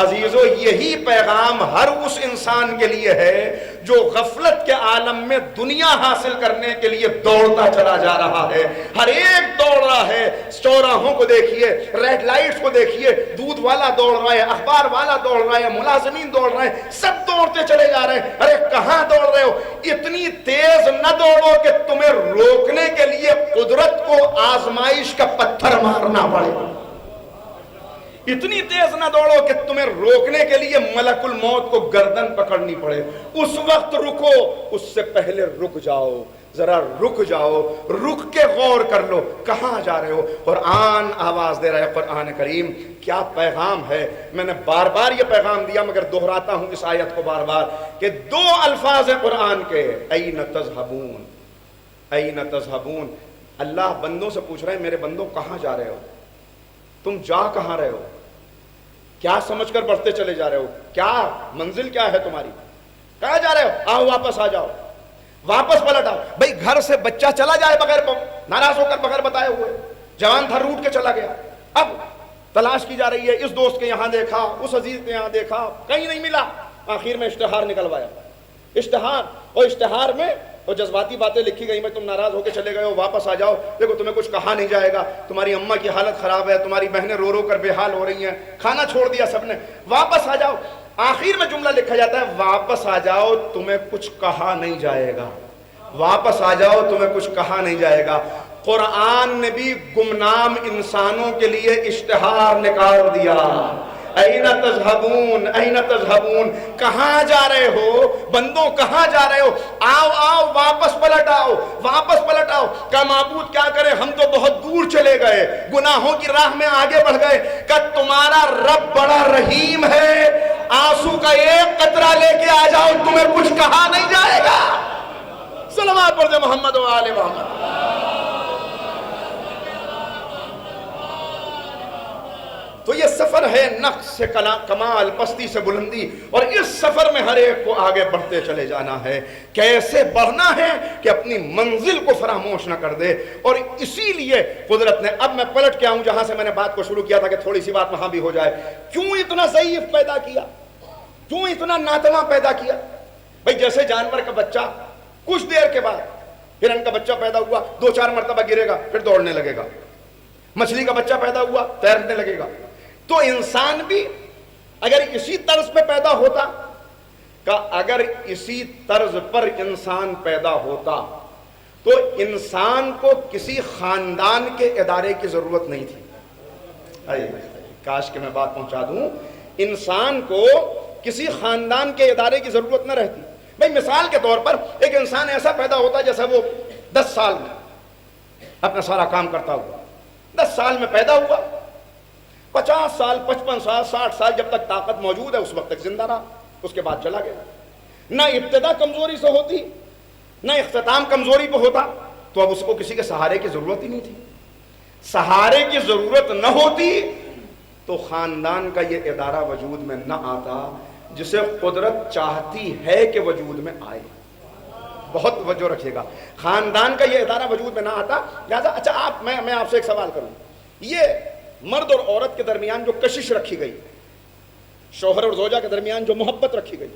عزیزو یہی پیغام ہر اس انسان کے لیے ہے جو غفلت کے عالم میں دنیا حاصل کرنے کے لیے دوڑتا چلا جا رہا ہے۔ ہر ایک دوڑ رہا ہے، چوراہوں کو دیکھیے، ریڈ لائٹس کو دیکھیے، دودھ والا دوڑ رہا ہے، اخبار والا دوڑ رہا ہے، ملازمین دوڑ رہے ہیں، سب دوڑتے چلے جا رہے ہیں۔ ارے کہاں دوڑ رہے ہو؟ اتنی تیز نہ دوڑو کہ تمہیں روکنے کے لیے قدرت کو آزمائش کا پتھر مارنا پڑے، اتنی تیز نہ دوڑو کہ تمہیں روکنے کے لیے ملک الموت کو گردن پکڑنی پڑے۔ اس وقت رکو، اس سے پہلے رک جاؤ، ذرا رک جاؤ، رک کے غور کر لو کہاں جا رہے ہو۔ قرآن آواز دے رہا ہے، قرآن کریم کیا پیغام ہے۔ میں نے بار بار یہ پیغام دیا مگر دہراتا ہوں اس آیت کو بار بار کہ دو الفاظ ہیں قرآن کے، این تذہبون، این تذہبون۔ اللہ بندوں سے پوچھ رہے ہیں میرے بندوں کہاں جا رہے ہو؟ تم جا کہاں رہے ہو؟ کیا سمجھ کر بڑھتے چلے جا رہے ہو؟ کیا منزل کیا ہے تمہاری؟ کہاں جا رہے ہو؟ آؤ واپس آ جاؤ، واپس پلٹ آؤ۔ بھئی گھر سے بچہ چلا جائے بغیر ناراض ہو کر، بغیر بتائے ہوئے، جوان تھا روٹ کے چلا گیا، اب تلاش کی جا رہی ہے، اس دوست کے یہاں دیکھا، اس عزیز کے یہاں دیکھا، کہیں نہیں ملا، آخر میں اشتہار نکلوایا، اشتہار، اور اشتہار میں وہ جذباتی باتیں لکھی گئی میں تم ناراض ہو کے چلے گئے ہو، واپس آ جاؤ، دیکھو تمہیں کچھ کہا نہیں جائے گا، تمہاری اماں کی حالت خراب ہے، تمہاری بہنیں رو رو کر بے حال ہو رہی ہیں، کھانا چھوڑ دیا سب نے، واپس آ جاؤ۔ آخر میں جملہ لکھا جاتا ہے واپس آ جاؤ تمہیں کچھ کہا نہیں جائے گا، واپس آ جاؤ تمہیں کچھ کہا نہیں جائے گا۔ قرآن نے بھی گمنام انسانوں کے لیے اشتہار نکال دیا، این تذہبون، این تذہبون، کہاں جا رہے ہو بندوں، کہاں جا رہے ہو؟ آؤ آؤ واپس پلٹ آؤ، واپس پلٹ آؤ۔ کہ معبود کیا کرے، ہم تو بہت دور چلے گئے، گناہوں کی راہ میں آگے بڑھ گئے۔ کہ تمہارا رب بڑا رحیم ہے، آنسو کا ایک قطرہ لے کے آ جاؤ تمہیں کچھ کہا نہیں جائے گا۔ صلوات پڑھ دے محمد و آل محمد۔ تو یہ سفر ہے نقص سے کمال، پستی سے بلندی، اور اس سفر میں ہر ایک کو آگے بڑھتے چلے جانا ہے۔ کیسے بڑھنا ہے کہ اپنی منزل کو فراموش نہ کر دے۔ اور اسی لیے قدرت نے، اب میں پلٹ کے آؤں جہاں سے میں نے بات کو شروع کیا تھا کہ تھوڑی سی بات وہاں بھی ہو جائے، کیوں اتنا ضعیف پیدا کیا، کیوں اتنا ناتواں پیدا کیا؟ بھئی جیسے جانور کا بچہ کچھ دیر کے بعد، ہرن کا بچہ پیدا ہوا، 2-4 مرتبہ گرے گا پھر دوڑنے لگے گا، مچھلی کا بچہ پیدا ہوا تیرنے لگے گا، تو انسان بھی اگر اسی طرز پہ پیدا ہوتا، کہ اگر اسی طرز پر انسان پیدا ہوتا تو انسان کو کسی خاندان کے ادارے کی ضرورت نہیں تھی۔ کاش کہ میں بات پہنچا دوں، انسان کو کسی خاندان کے ادارے کی ضرورت نہ رہتی۔ بھئی مثال کے طور پر ایک انسان ایسا پیدا ہوتا جیسے وہ 10 سال میں اپنا سارا کام کرتا ہوا، 10 سال میں پیدا ہوا، 50 سال 55 سال 60 سال جب تک طاقت موجود ہے اس وقت تک زندہ رہا، اس کے بعد چلا گیا۔ نہ ابتدا کمزوری سے ہوتی نہ اختتام کمزوری پہ ہوتا، تو اب اس کو کسی کے سہارے کی ضرورت ہی نہیں تھی۔ سہارے کی ضرورت نہ ہوتی تو خاندان کا یہ ادارہ وجود میں نہ آتا جسے قدرت چاہتی ہے کہ وجود میں آئے۔ بہت توجہ رکھیے گا، خاندان کا یہ ادارہ وجود میں نہ آتا، لہٰذا اچھا میں آپ سے ایک سوال کروں، یہ مرد اور عورت کے درمیان جو کشش رکھی گئی، شوہر اور زوجہ کے درمیان جو محبت رکھی گئی،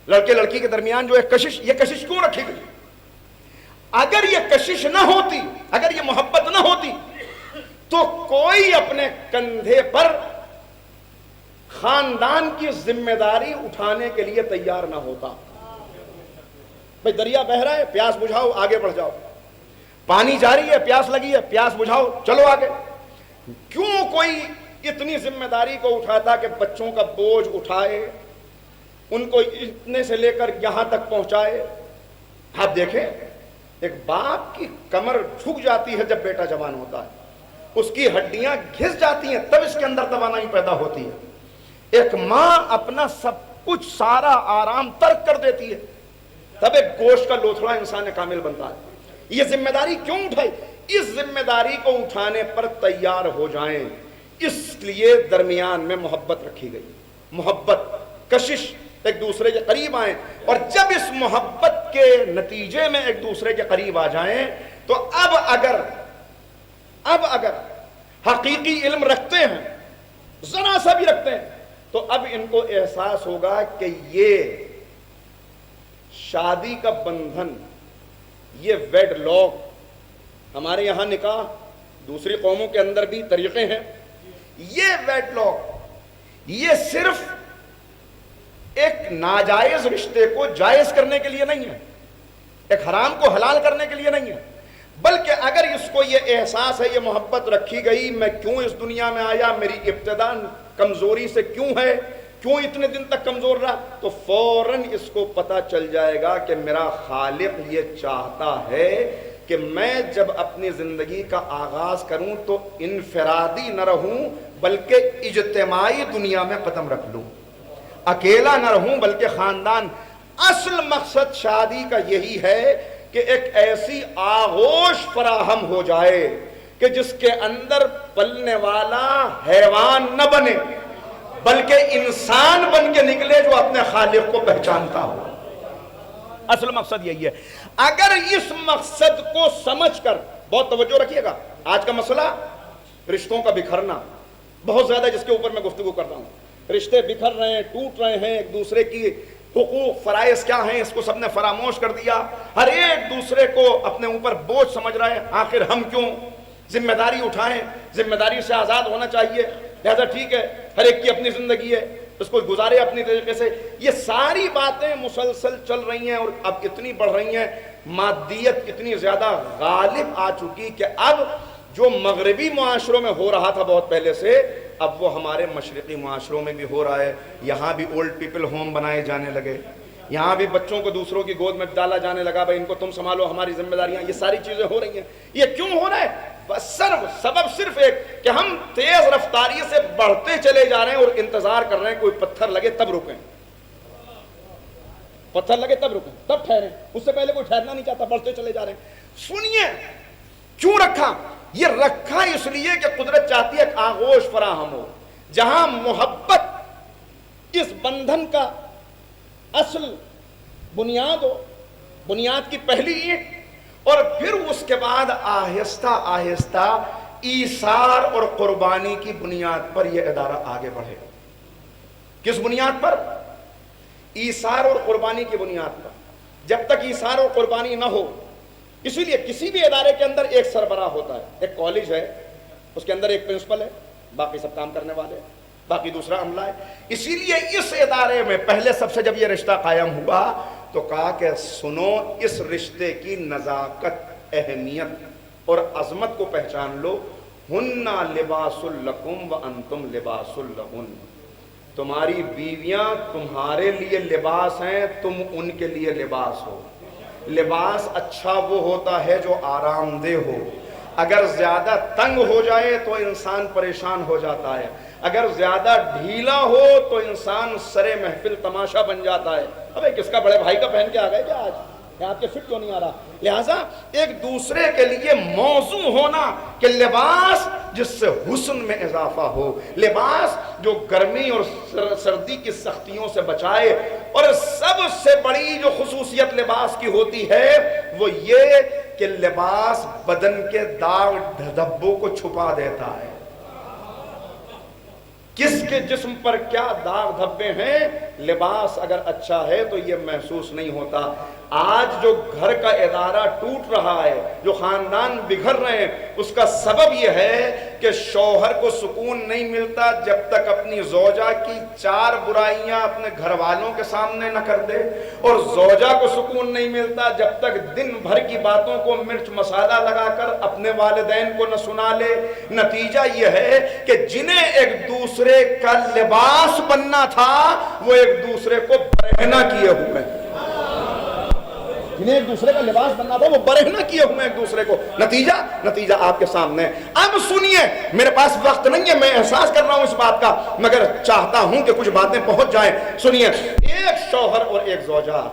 لڑکے لڑکی کے درمیان جو ایک کشش، یہ کشش کیوں رکھی گئی؟ اگر یہ کشش نہ ہوتی، اگر یہ محبت نہ ہوتی تو کوئی اپنے کندھے پر خاندان کی ذمہ داری اٹھانے کے لیے تیار نہ ہوتا۔ بھئی دریا بہہ رہا ہے، پیاس بجھاؤ، آگے بڑھ جاؤ، پانی جاری ہے، پیاس لگی ہے، پیاس بجھاؤ، چلو آگے۔ کیوں کوئی اتنی ذمہ داری کو اٹھاتا کہ بچوں کا بوجھ اٹھائے، ان کو اتنے سے لے کر یہاں تک پہنچائے؟ آپ دیکھیں ایک باپ کی کمر جھک جاتی ہے جب بیٹا جوان ہوتا ہے، اس کی ہڈیاں گھس جاتی ہیں تب اس کے اندر توانائی پیدا ہوتی ہے۔ ایک ماں اپنا سب کچھ سارا آرام ترک کر دیتی ہے تب ایک گوشت کا لوتھڑا انسان کامل بنتا ہے۔ یہ ذمہ داری کیوں اٹھائی؟ اس ذمہ داری کو اٹھانے پر تیار ہو جائیں، اس لیے درمیان میں محبت رکھی گئی، محبت، کشش، ایک دوسرے کے قریب آئیں، اور جب اس محبت کے نتیجے میں ایک دوسرے کے قریب آ جائیں تو اب اگر حقیقی علم رکھتے ہیں، ذرا سا بھی رکھتے ہیں، تو اب ان کو احساس ہوگا کہ یہ شادی کا بندھن، یہ ویڈ لاک، ہمارے یہاں نکاح، دوسری قوموں کے اندر بھی طریقے ہیں، یہ ویڈ لاک یہ صرف ایک ناجائز رشتے کو جائز کرنے کے لیے نہیں ہے، ایک حرام کو حلال کرنے کے لیے نہیں ہے، بلکہ اگر اس کو یہ احساس ہے، یہ محبت رکھی گئی، میں کیوں اس دنیا میں آیا، میری ابتدا کمزوری سے کیوں ہے، کیوں اتنے دن تک کمزور رہا، تو فوراً اس کو پتا چل جائے گا کہ میرا خالق یہ چاہتا ہے کہ میں جب اپنی زندگی کا آغاز کروں تو انفرادی نہ رہوں بلکہ اجتماعی دنیا میں قدم رکھ لوں، اکیلا نہ رہوں بلکہ خاندان۔ اصل مقصد شادی کا یہی ہے کہ ایک ایسی آغوش فراہم ہو جائے کہ جس کے اندر پلنے والا حیوان نہ بنے بلکہ انسان بن کے نکلے جو اپنے خالق کو پہچانتا ہو۔ اصل مقصد یہی ہے۔ اگر اس مقصد کو سمجھ کر، بہت توجہ رکھیے گا، آج کا مسئلہ رشتوں کا بکھرنا بہت زیادہ، جس کے اوپر میں گفتگو کرتا ہوں، رشتے بکھر رہے ہیں، ٹوٹ رہے ہیں، ایک دوسرے کی حقوق فرائض کیا ہیں اس کو سب نے فراموش کر دیا، ہر ایک دوسرے کو اپنے اوپر بوجھ سمجھ رہا ہے، آخر ہم کیوں ذمہ داری اٹھائیں، ذمہ داری سے آزاد ہونا چاہیے، لہذا ٹھیک ہے ہر ایک کی اپنی زندگی ہے، اس کو گزارے اپنی طریقے سے۔ یہ ساری باتیں مسلسل چل رہی ہیں اور اب اتنی بڑھ رہی ہیں، مادیت اتنی زیادہ غالب آ چکی کہ اب جو مغربی معاشروں میں ہو رہا تھا بہت پہلے سے، اب وہ ہمارے مشرقی معاشروں میں بھی ہو رہا ہے۔ یہاں بھی اولڈ پیپل ہوم بنائے جانے لگے، یہاں بھی بچوں کو دوسروں کی گود میں ڈالا جانے لگا، بھائی ان کو تم سنبھالو، ہماری ذمہ داریاں، یہ ساری چیزیں ہو رہی ہیں۔ یہ کیوں ہو رہا ہے؟ بس سبب صرف ایک کہ ہم تیز رفتاری سے بڑھتے چلے جا رہے ہیں اور انتظار کر رہے ہیں کوئی پتھر لگے تب رکیں، پتھر لگے تب رکیں، تب ٹھہریں، اس سے پہلے کوئی ٹھہرنا نہیں چاہتا، بڑھتے چلے جا رہے ہیں۔ سنیے کیوں رکھا؟ یہ رکھا اس لیے کہ قدرت چاہتی ہے ایک آغوش فراہم ہو جہاں محبت اس بندھن کا اصل بنیاد ہو، بنیاد کی پہلی اینٹ، اور پھر اس کے بعد آہستہ آہستہ ایثار اور قربانی کی بنیاد پر یہ ادارہ آگے بڑھے۔ کس بنیاد پر؟ ایثار اور قربانی کی بنیاد پر۔ جب تک ایثار اور قربانی نہ ہو، اسی لیے کسی بھی ادارے کے اندر ایک سربراہ ہوتا ہے، ایک کالج ہے اس کے اندر ایک پرنسپل ہے، باقی سب کام کرنے والے، باقی دوسرا عملہ ہے۔ اسی لیے اس ادارے میں پہلے سب سے جب یہ رشتہ قائم ہوا تو کہا کہ سنو، اس رشتے کی نزاکت، اہمیت اور عظمت کو پہچان لو۔ ہن لباس لکم وانتم لباس لہن، تمہاری بیویاں تمہارے لیے لباس ہیں، تم ان کے لیے لباس ہو۔ لباس اچھا وہ ہوتا ہے جو آرام دہ ہو، اگر زیادہ تنگ ہو جائے تو انسان پریشان ہو جاتا ہے، اگر زیادہ ڈھیلا ہو تو انسان سرے محفل تماشا بن جاتا ہے۔ ابے کس کا بڑے بھائی کا پہن کے آ گئے کیا آج؟ کہ آپ کے فٹ تو نہیں آ رہا. لہٰذا ایک دوسرے کے لیے موزوں ہونا کہ لباس جس سے حسن میں اضافہ ہو، لباس جو گرمی اور سردی کی سختیوں سے بچائے. اور سب سے بڑی جو خصوصیت لباس کی ہوتی ہے وہ یہ کہ لباس بدن کے داغ دھبوں کو چھپا دیتا ہے. کس کے جسم پر کیا داغ دھبے ہیں، لباس اگر اچھا ہے تو یہ محسوس نہیں ہوتا. آج جو گھر کا ادارہ ٹوٹ رہا ہے، جو خاندان بگھر رہے ہیں، اس کا سبب یہ ہے کہ شوہر کو سکون نہیں ملتا جب تک اپنی زوجہ کی 4 برائیاں اپنے گھر والوں کے سامنے نہ کر دے، اور زوجہ کو سکون نہیں ملتا جب تک دن بھر کی باتوں کو مرچ مسالہ لگا کر اپنے والدین کو نہ سنا لے. نتیجہ یہ ہے کہ جنہیں ایک دوسرے کا لباس بننا تھا وہ ایک دوسرے کو برہنہ کیے ہوئے ہیں. جنہیں ایک دوسرے کا لباس بننا تھا وہ برہنہ کیے ہوئے ایک دوسرے کو. نتیجہ آپ کے سامنے. اب سنیے، میرے پاس وقت نہیں ہے، میں احساس کر رہا ہوں اس بات کا، مگر چاہتا ہوں کہ کچھ باتیں پہنچ جائیں. سنیے، ایک شوہر اور ایک زوجہ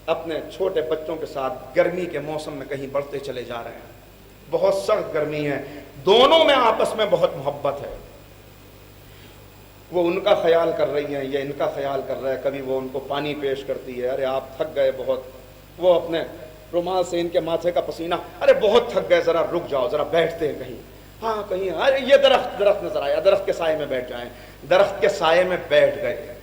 اپنے چھوٹے بچوں کے ساتھ گرمی کے موسم میں کہیں بڑھتے چلے جا رہے ہیں. بہت سخت گرمی ہے، دونوں میں آپس میں بہت محبت ہے. وہ ان کا خیال کر رہی ہیں، یہ ان کا خیال کر رہا ہے. کبھی وہ ان کو پانی پیش کرتی ہے، ارے آپ تھک گئے بہت. وہ اپنے رومال سے ان کے ماتھے کا پسینہ، ارے بہت تھک گئے، ذرا رک جاؤ، ذرا بیٹھتے ہیں کہیں. ہاں کہیں، ارے یہ درخت نظر آیا، درخت کے سائے میں بیٹھ جائیں. درخت کے سائے میں بیٹھ گئے.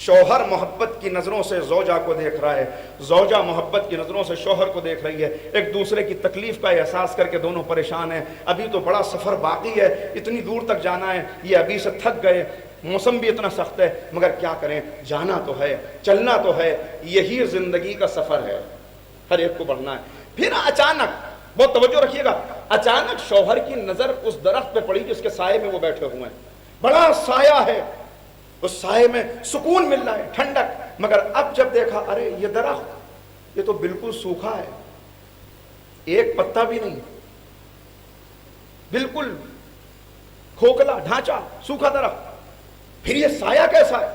شوہر محبت کی نظروں سے زوجہ کو دیکھ رہا ہے، زوجہ محبت کی نظروں سے شوہر کو دیکھ رہی ہے. ایک دوسرے کی تکلیف کا احساس کر کے دونوں پریشان ہیں. ابھی تو بڑا سفر باقی ہے، اتنی دور تک جانا ہے، یہ ابھی سے تھک گئے، موسم بھی اتنا سخت ہے، مگر کیا کریں، جانا تو ہے، چلنا تو ہے. یہی زندگی کا سفر ہے، ہر ایک کو بڑھنا ہے. پھر اچانک، بہت توجہ رکھیے گا، اچانک شوہر کی نظر اس درخت پہ پڑی جس کے سائے میں وہ بیٹھے ہوئے ہیں. بڑا سایہ ہے، اس سائے میں سکون مل رہا ہے، ٹھنڈک. مگر اب جب دیکھا، ارے یہ درخت یہ تو بالکل سوکھا ہے، ایک پتا بھی نہیں، بالکل کھوکھلا ڈھانچہ، سوکھا درخت. پھر یہ سایہ کیسا ہے؟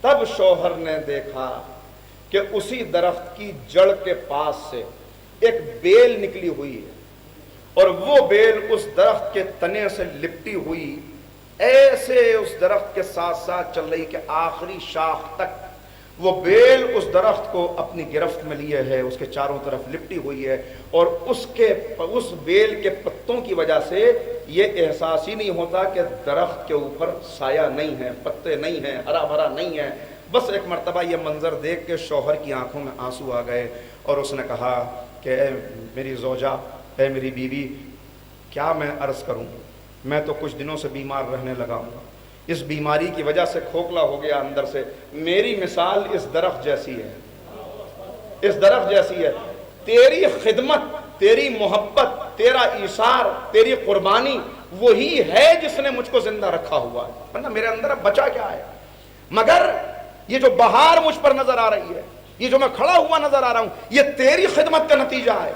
تب شوہر نے دیکھا کہ اسی درخت کی جڑ کے پاس سے ایک بیل نکلی ہوئی ہے، اور وہ بیل اس درخت کے تنے سے لپٹی ہوئی ایسے اس درخت کے ساتھ ساتھ چل رہی کہ آخری شاخ تک وہ بیل اس درخت کو اپنی گرفت میں لیے ہے، اس کے چاروں طرف لپٹی ہوئی ہے. اور اس بیل کے پتوں کی وجہ سے یہ احساس ہی نہیں ہوتا کہ درخت کے اوپر سایہ نہیں ہے، پتے نہیں ہیں، ہرا بھرا نہیں ہے. بس ایک مرتبہ یہ منظر دیکھ کے شوہر کی آنکھوں میں آنسو آ گئے، اور اس نے کہا کہ اے میری زوجہ، اے میری بیوی، کیا میں عرض کروں، میں تو کچھ دنوں سے بیمار رہنے لگا ہوں، اس بیماری کی وجہ سے کھوکھلا ہو گیا اندر سے. میری مثال اس درخت جیسی ہے، اس درخت جیسی ہے. تیری خدمت، تیری محبت، تیرا ایثار، تیری قربانی وہی ہے جس نے مجھ کو زندہ رکھا ہوا ہے، ورنہ میرے اندر اب بچا کیا ہے. مگر یہ جو بہار مجھ پر نظر آ رہی ہے، یہ جو میں کھڑا ہوا نظر آ رہا ہوں، یہ تیری خدمت کا نتیجہ ہے.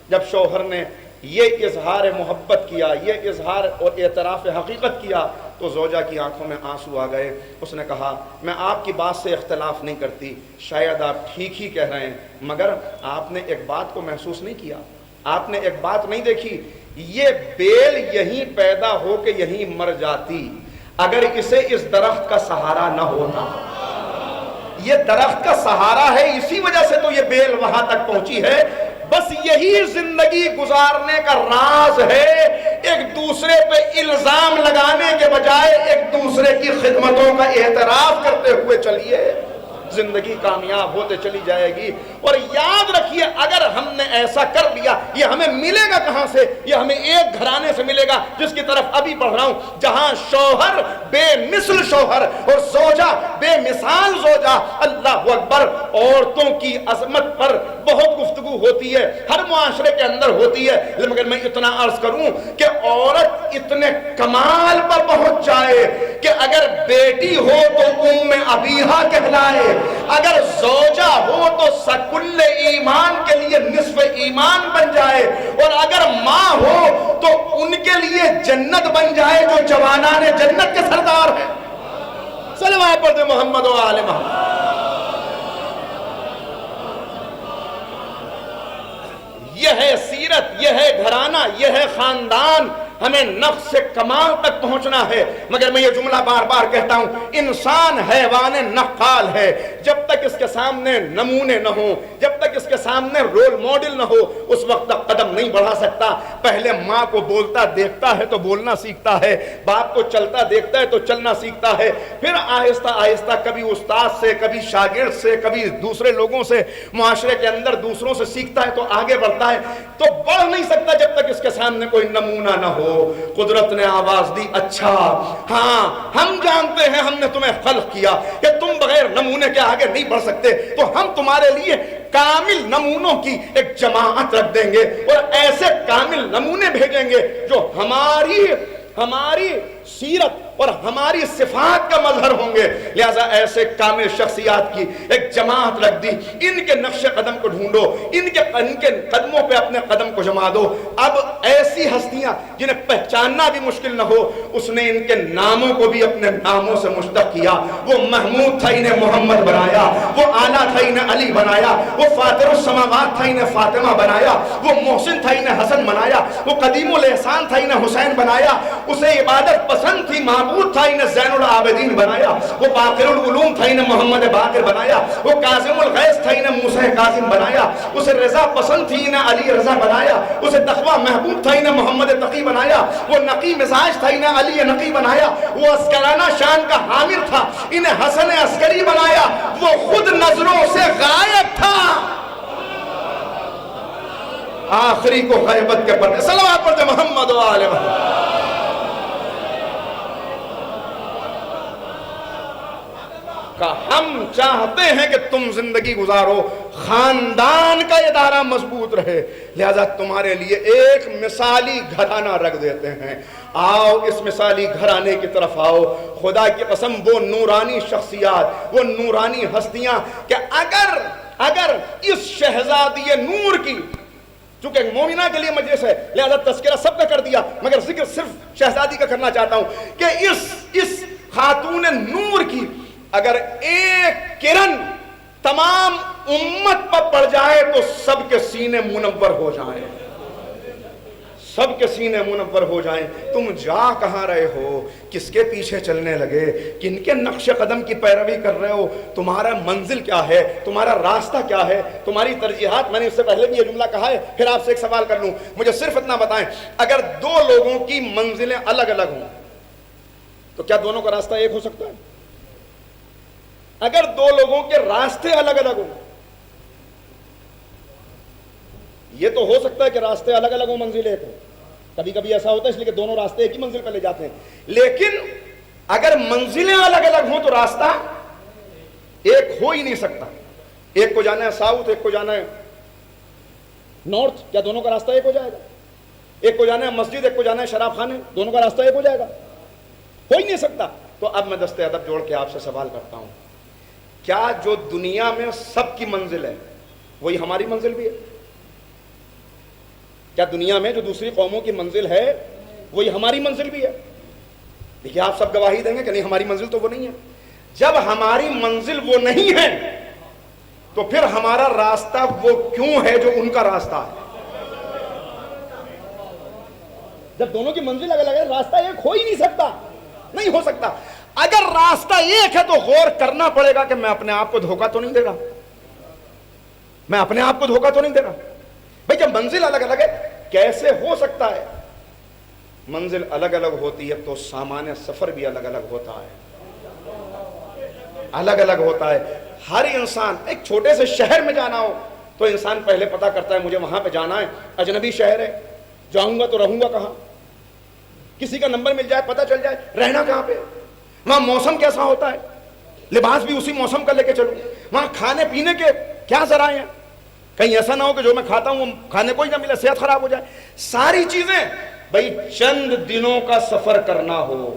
جب شوہر نے یہ اظہار محبت کیا، یہ اظہار اور اعتراف حقیقت کیا، تو زوجہ کی آنکھوں میں آنسو آ گئے. اس نے کہا، میں آپ کی بات سے اختلاف نہیں کرتی، شاید آپ ٹھیک ہی کہہ رہے ہیں، مگر آپ نے ایک بات کو محسوس نہیں کیا، آپ نے ایک بات نہیں دیکھی. یہ بیل یہیں پیدا ہو کے یہیں مر جاتی اگر اسے اس درخت کا سہارا نہ ہوتا. یہ درخت کا سہارا ہے، اسی وجہ سے تو یہ بیل وہاں تک پہنچی ہے. بس یہی زندگی گزارنے کا راز ہے. ایک دوسرے پہ الزام لگانے کے بجائے ایک دوسرے کی خدمتوں کا اعتراف کرتے ہوئے چلیے، زندگی کامیاب ہوتے چلی جائے گی. اور یاد رکھیے، اگر ہم نے ایسا کر لیا، یہ ہمیں ملے گا کہاں سے؟ یہ ہمیں ایک گھرانے سے ملے گا جس کی طرف ابھی پڑھ رہا ہوں، جہاں شوہر بے مثل شوہر اور زوجہ بے مثال زوجہ. اللہ اکبر. عورتوں کی عظمت پر بہت گفتگو ہوتی ہے، ہر معاشرے کے اندر ہوتی ہے، مگر میں اتنا عرض کروں کہ عورت اتنے کمال پر پہنچ جائے کہ اگر بیٹی ہو تو ام ابیہا کہلائے، اگر زوجہ ہو تو سکل ایمان کے لیے نصف ایمان بن جائے، اور اگر ماں ہو تو ان کے لیے جنت بن جائے جو جوانان جنت کے سردار ہیں. صلوات پڑھتے محمد و آل محمد. یہ ہے سیرت، یہ ہے گھرانہ، یہ ہے خاندان. ہمیں نفس سے کمال تک پہنچنا ہے. مگر میں یہ جملہ بار بار کہتا ہوں، انسان حیوان نقال ہے. جب تک اس کے سامنے نمونے نہ ہوں، جب تک اس کے سامنے رول ماڈل نہ ہو، اس وقت تک قدم نہیں بڑھا سکتا. پہلے ماں کو بولتا دیکھتا ہے تو بولنا سیکھتا ہے، باپ کو چلتا دیکھتا ہے تو چلنا سیکھتا ہے. پھر آہستہ آہستہ کبھی استاد سے، کبھی شاگرد سے، کبھی دوسرے لوگوں سے، معاشرے کے اندر دوسروں سے سیکھتا ہے تو آگے بڑھتا ہے. تو بڑھ نہیں سکتا جب تک اس کے سامنے کوئی نمونہ نہ ہو. قدرت نے آواز دی، اچھا ہاں ہم جانتے ہیں ہم نے تمہیں خلق کیا کہ تم بغیر نمونے کے آگے نہیں بڑھ سکتے، تو ہم تمہارے لیے کامل نمونوں کی ایک جماعت رکھ دیں گے اور ایسے کامل نمونے بھیجیں گے جو ہماری سیرت اور ہماری صفات کا مظہر ہوں گے. لہذا ایسے کامل شخصیات کی ایک جماعت رکھ دی. ان کے نقش قدم کو ڈھونڈو، ان کے قدموں پہ اپنے قدم کو جما دو. اب ایسی ہستیاں جنہیں پہچاننا بھی مشکل نہ ہو، اس نے ان کے ناموں کو بھی اپنے ناموں سے مشتق کیا. وہ محمود تھا، انہیں محمد بنایا. وہ اعلیٰ تھا، انہیں علی بنایا. وہ فاطر السماوات تھا، انہیں فاطمہ بنایا. وہ محسن تھا، انہیں حسن بنایا. وہ قدیم الاحسان تھا، انہیں حسین بنایا. اسے عبادت پسند تھی، معبود تھا، انہیں زین العابدین بنایا. وہ باقر العلوم تھا، انہیں محمد باقر بنایا. وہ کاظم الغیظ تھا، انہیں موسیٰ کاظم بنایا. اسے رضا پسند تھی، انہیں علی رضا بنایا. اسے تقوی محبوب تھا، انہیں محمد تقی بنایا. وہ نقی مزاج تھا، انہیں علی نقی بنایا. وہ عسکرانہ شان کا حامل تھا، انہیں حسن عسکری بنایا. وہ خود نظروں سے غائب تھا، آخری کو غیبت کے پردے. صلوات پڑھتے محمد و آل محمد. ہم چاہتے ہیں کہ تم زندگی گزارو، خاندان کا ادارہ مضبوط رہے. لہذا تمہارے لیے ایک مثالی گھرانہ رکھ دیتے ہیں. آؤ اس مثالی گھرانے کی طرف آؤ. خدا کی قسم وہ نورانی شخصیات، وہ نورانی ہستیاں کہ اگر اس شہزادی نور کی، چونکہ مومنہ کے لیے مجلس ہے لہذا تذکرہ سب کا کر دیا، مگر ذکر صرف شہزادی کا کرنا چاہتا ہوں کہ اس خاتون نور کی اگر ایک کرن تمام امت پر پڑ جائے تو سب کے سینے منور ہو جائیں، سب کے سینے منور ہو جائیں. تم جا کہاں رہے ہو؟ کس کے پیچھے چلنے لگے؟ کن کے نقش قدم کی پیروی کر رہے ہو؟ تمہارا منزل کیا ہے؟ تمہارا راستہ کیا ہے؟ تمہاری ترجیحات؟ میں نے اس سے پہلے بھی یہ جملہ کہا ہے، پھر آپ سے ایک سوال کر لوں. مجھے صرف اتنا بتائیں، اگر دو لوگوں کی منزلیں الگ الگ ہوں تو کیا دونوں کا راستہ ایک ہو سکتا ہے؟ اگر دو لوگوں کے راستے الگ الگ ہوں، یہ تو ہو سکتا ہے کہ راستے الگ الگ ہوں منزل ایک ہو. کبھی کبھی ایسا ہوتا ہے اس لیے کہ دونوں راستے ایک ہی منزل پہ لے جاتے ہیں. لیکن اگر منزلیں الگ الگ ہوں تو راستہ ایک ہو ہی نہیں سکتا. ایک کو جانا ہے ساؤتھ، ایک کو جانا ہے نارتھ، کیا دونوں کا راستہ ایک ہو جائے گا؟ ایک کو جانا ہے مسجد، ایک کو جانا ہے شراب خانے، دونوں کا راستہ ایک ہو جائے گا؟ ہو ہی نہیں سکتا. تو اب میں دست ادب جوڑ کے آپ سے سوال کرتا ہوں، کیا جو دنیا میں سب کی منزل ہے وہی ہماری منزل بھی ہے؟ کیا دنیا میں جو دوسری قوموں کی منزل ہے وہی ہماری منزل بھی ہے؟ دیکھیے آپ سب گواہی دیں گے کہ نہیں ہماری منزل تو وہ نہیں ہے. جب ہماری منزل وہ نہیں ہے تو پھر ہمارا راستہ وہ کیوں ہے جو ان کا راستہ ہے؟ جب دونوں کی منزل الگ الگ ہے راستہ ایک ہو ہی نہیں سکتا، نہیں ہو سکتا. اگر راستہ ایک ہے تو غور کرنا پڑے گا کہ میں اپنے آپ کو دھوکہ تو نہیں دے رہا، میں اپنے آپ کو دھوکہ تو نہیں دے رہا. بھئی جب منزل الگ الگ ہے کیسے ہو سکتا ہے؟ منزل الگ الگ ہوتی ہے تو سامان سفر بھی الگ الگ ہوتا ہے، الگ الگ ہوتا ہے. ہر انسان ایک چھوٹے سے شہر میں جانا ہو تو انسان پہلے پتہ کرتا ہے مجھے وہاں پہ جانا ہے، اجنبی شہر ہے، جاؤں گا تو رہوں گا کہاں؟ کسی کا نمبر مل جائے، پتہ چل جائے رہنا کہاں پہ، وہاں موسم کیسا ہوتا ہے، لباس بھی اسی موسم کا لے کے چلوں، وہاں کھانے پینے کے کیا ذرائع ہیں، کہیں ایسا نہ ہو کہ جو میں کھاتا ہوں کھانے کو ہی نہ ملے، صحت خراب ہو جائے. ساری چیزیں بھئی چند دنوں کا سفر کرنا ہو،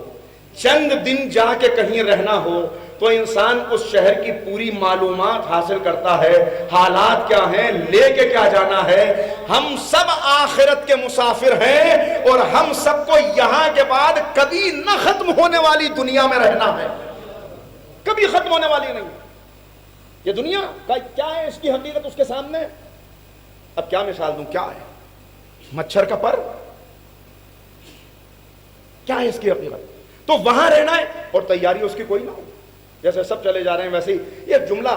چند دن جا کے کہیں رہنا ہو تو انسان اس شہر کی پوری معلومات حاصل کرتا ہے، حالات کیا ہیں، لے کے کیا جانا ہے. ہم سب آخرت کے مسافر ہیں اور ہم سب کو یہاں کے بعد کبھی نہ ختم ہونے والی دنیا میں رہنا ہے، کبھی ختم ہونے والی نہیں. یہ دنیا کا کیا ہے، اس کی حقیقت اس کے سامنے اب کیا مثال دوں، کیا ہے مچھر کا پر، کیا ہے اس کی حقیقت؟ تو وہاں رہنا ہے اور تیاری اس کی کوئی نہ ہو، جیسے سب چلے جا رہے ہیں ویسے ہی یہ جملہ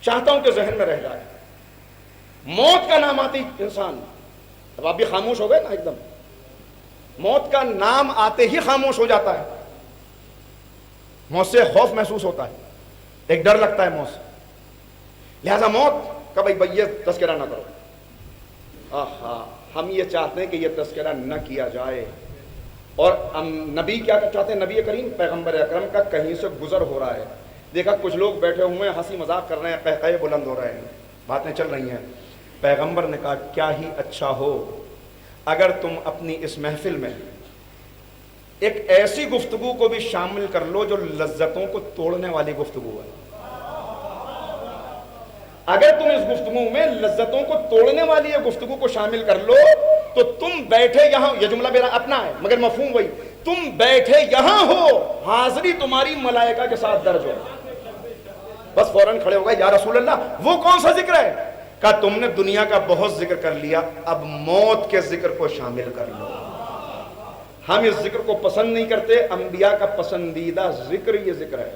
چاہتا ہوں کہ ذہن میں رہ جائے، موت کا نام آتی انسان، اب آپ بھی خاموش ہو گئے نا، ایک دم موت کا نام آتے ہی خاموش ہو جاتا ہے، موت سے خوف محسوس ہوتا ہے، ایک ڈر لگتا ہے موت سے، لہذا موت کا بھائی یہ تذکرہ نہ کرو۔ ہم یہ چاہتے ہیں کہ یہ تذکرہ نہ کیا جائے، اور نبی کیا چاہتے ہیں، نبی کریم پیغمبر اکرم کا کہیں سے گزر ہو رہا ہے، دیکھا کچھ لوگ بیٹھے ہوئے ہیں ہنسی مذاق کر رہے ہیں، قہقہے بلند ہو رہے ہیں، باتیں چل رہی ہیں، پیغمبر نے کہا کیا ہی اچھا ہو اگر تم اپنی اس محفل میں ایک ایسی گفتگو کو بھی شامل کر لو جو لذتوں کو توڑنے والی گفتگو ہے۔ اگر تم اس گفتگو میں لذتوں کو توڑنے والی گفتگو کو شامل کر لو تو تم بیٹھے یہاں، یہ جملہ میرا اپنا ہے مگر مفہوم وہی، تم بیٹھے یہاں ہو، حاضری تمہاری ملائکہ کے ساتھ درج ہو، بس فوراً کھڑے ہو گئے، یا رسول اللہ وہ کون سا ذکر ہے؟ کہا تم نے دنیا کا بہت ذکر کر لیا، اب موت کے ذکر کو شامل کر لو۔ ہم اس ذکر کو پسند نہیں کرتے، انبیاء کا پسندیدہ ذکر یہ ذکر ہے۔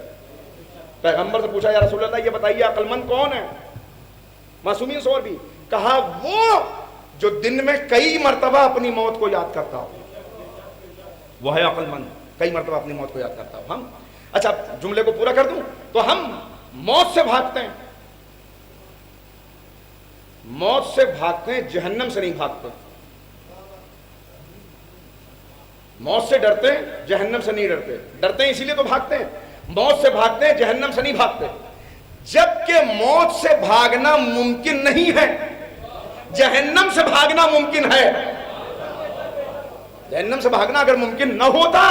پیغمبر سے پوچھا یا رسول اللہ یہ بتائیے عقل مند کون ہے؟ معصومین سے اور بھی کہا وہ جو دن میں کئی مرتبہ اپنی موت کو یاد کرتا ہو، وہ ہے عقل مند، کئی مرتبہ اپنی موت کو یاد کرتا ہو۔ ہم اچھا جملے کو پورا کر دوں تو ہم موت سے بھاگتے ہیں، موت سے بھاگتے ہیں، جہنم سے نہیں بھاگتے۔ موت سے ڈرتے ہیں، جہنم سے نہیں ڈرتے، ڈرتے ہیں اسی لیے تو بھاگتے ہیں، موت سے بھاگتے ہیں، جہنم سے نہیں بھاگتے۔ جبکہ موت سے بھاگنا ممکن نہیں ہے، جہنم سے بھاگنا ممکن ہے۔ جہنم سے بھاگنا اگر ممکن نہ ہوتا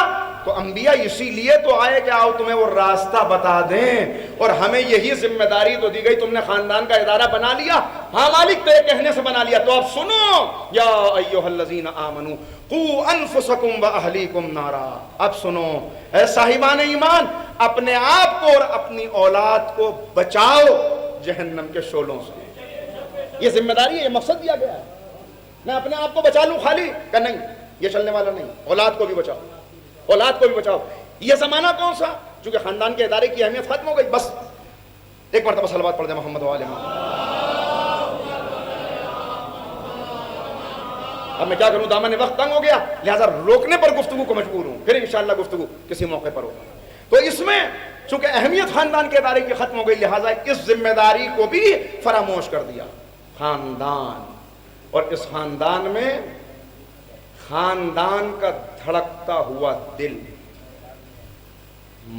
تو انبیاء اسی لیے تو آئے کہ آؤ تمہیں وہ راستہ بتا دیں، اور ہمیں یہی ذمہ داری تو دی گئی، تم نے خاندان کا ادارہ بنا لیا، ہاں مالک تیرے کہنے سے بنا لیا، تو اب سنو یا ایھا الذین آمنوا قوا انفسکم واہلیکم نارا، اب سنو اے صاحبان ایمان، اپنے آپ کو اور اپنی اولاد کو بچاؤ جہنم کے شعلوں سے۔ یہ ذمہ داری ہے، یہ مقصد دیا گیا ہے، میں اپنے آپ کو بچا لوں خالی کہ نہیں، یہ چلنے والا نہیں، اولاد کو بھی بچاؤ، اولاد کو بھی بچاؤ۔ یہ زمانہ کون سا؟ چونکہ خاندان کے ادارے کی اہمیت ختم ہو گئی، بس ایک مرتبہ صلوات پڑھ دیں محمد وآل محمد۔ اب میں کیا کروں، دامن وقت تنگ ہو گیا، لہذا روکنے پر گفتگو کو مجبور ہوں، پھر انشاءاللہ گفتگو کسی موقع پر ہوگا۔ تو اس میں چونکہ اہمیت خاندان کے ادارے کی ختم ہو گئی، لہذا اس ذمہ داری کو بھی فراموش کر دیا۔ خاندان، اور اس خاندان میں خاندان کا دھڑکتا ہوا دل،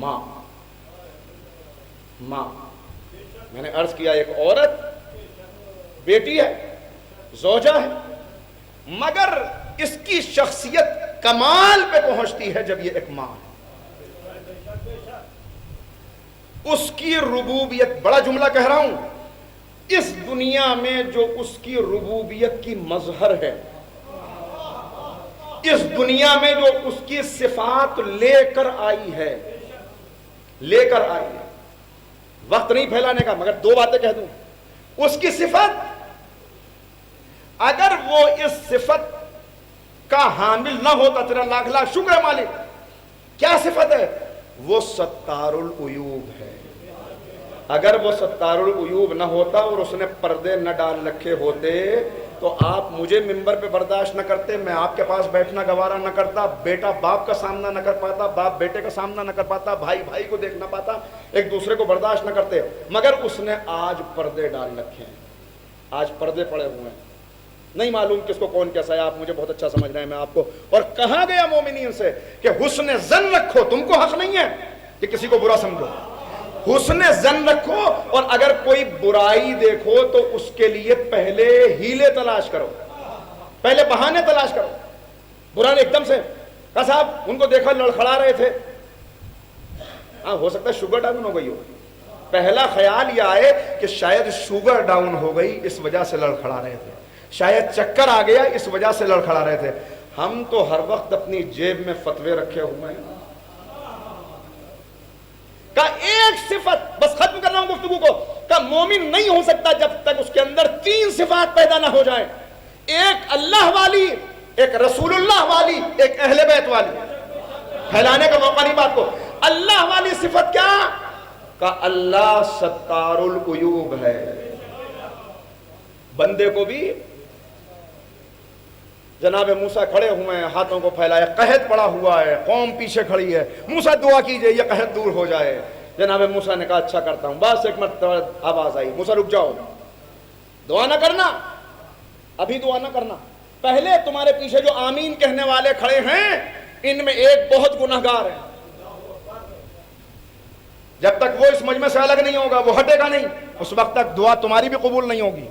ماں۔ ماں، میں نے عرض کیا ایک عورت بیٹی ہے، زوجہ ہے، مگر اس کی شخصیت کمال پہ پہنچتی ہے جب یہ ایک ماں ہے۔ اس کی ربوبیت، بڑا جملہ کہہ رہا ہوں، اس دنیا میں جو اس کی ربوبیت کی مظہر ہے، اس دنیا میں جو اس کی صفات لے کر آئی ہے، لے کر آئی ہے، وقت نہیں پھیلانے کا مگر دو باتیں کہہ دوں۔ اس کی صفت، اگر وہ اس صفت کا حامل نہ ہوتا، تیرا لاکھ لاکھ شکر ہے مالک، کیا صفت ہے؟ وہ ستار العیوب ہے۔ اگر وہ ستار العیوب نہ ہوتا اور اس نے پردے نہ ڈال رکھے ہوتے تو آپ مجھے ممبر پہ برداشت نہ کرتے، میں آپ کے پاس بیٹھنا گوارا نہ کرتا، بیٹا باپ کا سامنا نہ کر پاتا، باپ بیٹے کا سامنا نہ کر پاتا، بھائی بھائی کو دیکھ نہ پاتا، ایک دوسرے کو برداشت نہ کرتے، مگر اس نے آج پردے ڈال رکھے ہیں، آج پردے پڑے ہوئے ہیں، نہیں معلوم کس کو کون کیسا ہے، آپ مجھے بہت اچھا سمجھ رہے ہیں، میں آپ کو، اور کہا گیا مومنین سے کہ حسن ظن رکھو، تم کو حق نہیں ہے کہ کسی کو برا سمجھو، حسن ظن رکھو، اور اگر کوئی برائی دیکھو تو اس کے لیے پہلے ہیلے تلاش کرو، پہلے بہانے تلاش کرو۔ برا نے ایک دم سے کہا صاحب ان کو دیکھا لڑکھڑا رہے تھے، ہاں ہو سکتا ہے شوگر ڈاؤن ہو گئی ہو، پہلا خیال یہ آئے کہ شاید شوگر ڈاؤن ہو گئی اس وجہ سے لڑکھڑا رہے تھے، شاید چکر آ گیا اس وجہ سے لڑکھڑا رہے تھے۔ ہم تو ہر وقت اپنی جیب میں فتوے رکھے ہوئے ہیں، کا ایک صفت، بس ختم کر رہا ہوں گفتگو کو، کا مومن نہیں ہو سکتا جب تک اس کے اندر 3 صفات پیدا نہ ہو جائیں، ایک اللہ والی، ایک رسول اللہ والی، ایک اہل بیت والی۔ پھیلانے کا موقع نہیں بات کو۔ اللہ والی صفت کیا؟ کہ اللہ ستار العیوب ہے۔ بندے کو بھی جناب موسیٰ کھڑے ہوئے ہیں، ہاتھوں کو پھیلائے، قحط پڑا ہوا ہے، قوم پیچھے کھڑی ہے، موسیٰ دعا کیجئے یہ قحط دور ہو جائے۔ جناب موسیٰ نے کہا اچھا کرتا ہوں۔ بس ایک مرتبہ آواز آئی، موسیٰ رک جاؤ، دعا نہ کرنا، ابھی دعا نہ کرنا، پہلے تمہارے پیچھے جو آمین کہنے والے کھڑے ہیں ان میں ایک بہت گناہگار ہے، جب تک وہ اس مجمع سے الگ نہیں ہوگا، وہ ہٹے گا نہیں، اس وقت تک دعا تمہاری بھی قبول نہیں ہوگی۔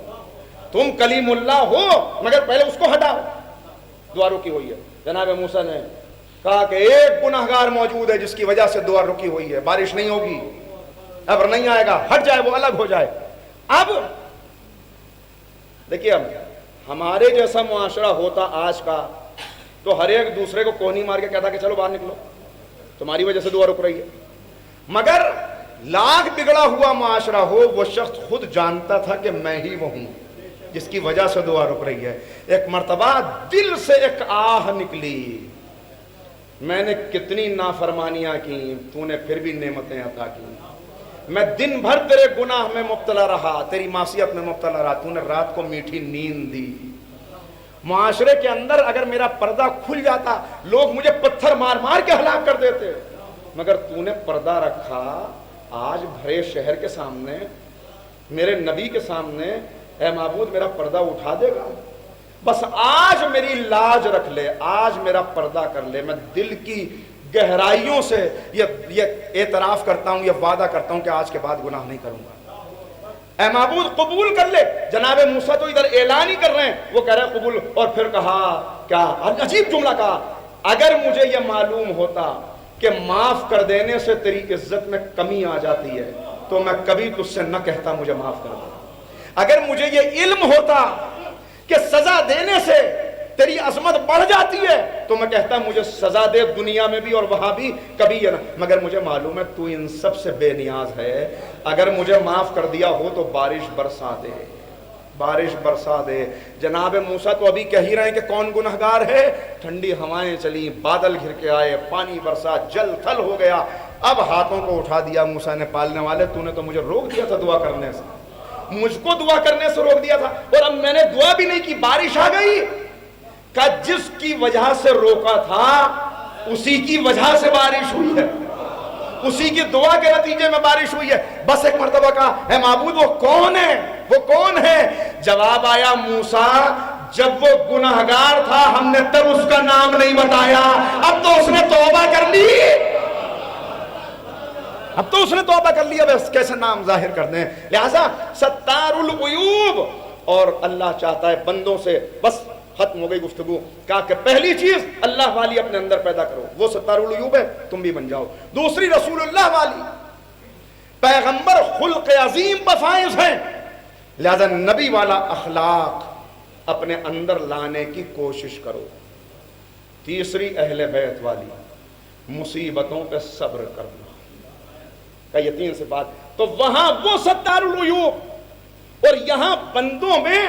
تم کلیم اللہ ہو مگر پہلے اس کو ہٹاؤ۔ دعا رکی ہوئی ہے۔ جناب موسیٰ نے کہا کہ ایک گناہگار موجود ہے جس کی وجہ سے دعا رکی ہوئی ہے، بارش نہیں ہوگی، ابر نہیں آئے گا، ہٹ جائے، وہ الگ ہو جائے۔ اب دیکھیے، اب ہمارے جیسا معاشرہ ہوتا آج کا تو ہر ایک دوسرے کو کونی مار کے کہتا کہ چلو باہر نکلو، تمہاری وجہ سے دعا رک رہی ہے۔ مگر لاکھ بگڑا ہوا معاشرہ ہو، وہ شخص خود جانتا تھا کہ میں ہی وہ ہوں جس کی وجہ سے دعا رک رہی ہے۔ ایک مرتبہ دل سے ایک آہ نکلی، میں نے کتنی نافرمانیاں کی، تو نے پھر بھی نعمتیں عطا کی، میں دن بھر تیرے گناہ میں مبتلا رہا، تیری معصیت میں مبتلا رہا، تو نے رات کو میٹھی نیند دی۔ معاشرے کے اندر اگر میرا پردہ کھل جاتا لوگ مجھے پتھر مار مار کے ہلاک کر دیتے، مگر تو نے پردہ رکھا۔ آج بھرے شہر کے سامنے، میرے نبی کے سامنے، اے معبود میرا پردہ اٹھا دے گا؟ بس آج میری لاج رکھ لے، آج میرا پردہ کر لے، میں دل کی گہرائیوں سے یہ اعتراف کرتا ہوں، یہ وعدہ کرتا ہوں کہ آج کے بعد گناہ نہیں کروں گا۔ اے معبود قبول کر لے۔ جناب موسیٰ تو ادھر اعلان ہی کر رہے ہیں، وہ کہہ رہے ہیں قبول، اور پھر کہا کیا عجیب جملہ کہا، اگر مجھے یہ معلوم ہوتا کہ معاف کر دینے سے تیری عزت میں کمی آ جاتی ہے تو میں کبھی تجھ سے نہ کہتا مجھے معاف کر دے۔ اگر مجھے یہ علم ہوتا کہ سزا دینے سے تیری عظمت بڑھ جاتی ہے تو میں کہتا مجھے سزا دے دنیا میں بھی اور وہاں بھی، کبھی یہ نہ، مگر مجھے معلوم ہے تو ان سب سے بے نیاز ہے، اگر مجھے معاف کر دیا ہو تو بارش برسا دے، بارش برسا دے۔ جناب موسیٰ تو ابھی کہہ ہی رہے ہیں کہ کون گنہگار ہے، ٹھنڈی ہوائیں چلی، بادل گھر کے آئے، پانی برسا، جل تھل ہو گیا۔ اب ہاتھوں کو اٹھا دیا موسیٰ نے، پالنے والے تو نے تو مجھے روک دیا تھا دعا کرنے سے، مجھ کو دعا کرنے سے روک دیا تھا، اور اب میں نے دعا بھی نہیں کی، بارش آ گئی۔ کہ جس کی وجہ سے روکا تھا اسی کی وجہ سے بارش ہوئی ہے، اسی کی دعا کے نتیجے میں بارش ہوئی ہے۔ بس ایک مرتبہ کہا اے معبود وہ کون ہے، وہ کون ہے؟ جواب آیا موسیٰ جب وہ گناہگار تھا ہم نے تب اس کا نام نہیں بتایا، اب تو اس نے توبہ کر لی، اب تو اس نے توبہ کر لی، اب کیسے نام ظاہر کر دیں؟ لہذا ستار العیوب، اور اللہ چاہتا ہے بندوں سے، بس ختم ہو گئی گفتگو، کہا کہ پہلی چیز اللہ والی اپنے اندر پیدا کرو، وہ ستار العیوب ہے، تم بھی بن جاؤ۔ دوسری رسول اللہ والی، پیغمبر خلق عظیم بفائز ہیں، لہذا نبی والا اخلاق اپنے اندر لانے کی کوشش کرو۔ تیسری اہل بیت والی، مصیبتوں پہ صبر کرنا، کہ یہ 3 صفات، تو وہاں وہ ستار العیوب، اور یہاں بندوں میں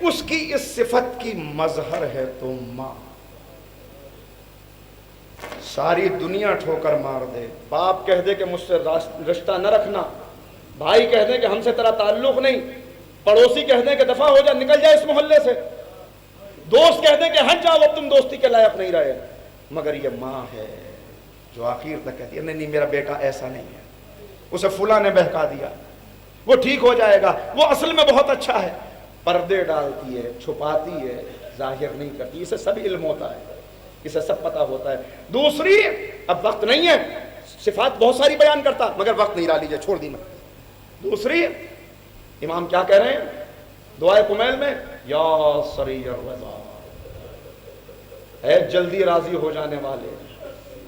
اس کی اس صفت کی مظہر ہے تو ماں۔ ساری دنیا ٹھوکر مار دے، باپ کہہ دے کہ مجھ سے رشتہ نہ رکھنا، بھائی کہہ دے کہ ہم سے تیرا تعلق نہیں، پڑوسی کہہ دے کہ دفع ہو جا، نکل جائے اس محلے سے، دوست کہہ دے کہ ہٹ جاؤ اب تم دوستی کے لائق نہیں رہے، مگر یہ ماں ہے جو آخر تک کہتی ہے نہیں میرا بیٹا ایسا نہیں ہے، اسے فلاں نے بہکا دیا، وہ ٹھیک ہو جائے گا، وہ اصل میں بہت اچھا ہے، پردے ڈالتی ہے، چھپاتی ہے، ظاہر نہیں کرتی، اسے سب علم ہوتا ہے، اسے سب پتا ہوتا ہے۔ دوسری، اب وقت نہیں ہے، صفات بہت ساری بیان کرتا مگر وقت نہیں، ڈال لیجیے، چھوڑ دی میں۔ دوسری، امام کیا کہہ رہے ہیں دعائے کمیل میں، یا سری الرضا، اے جلدی راضی ہو جانے والے،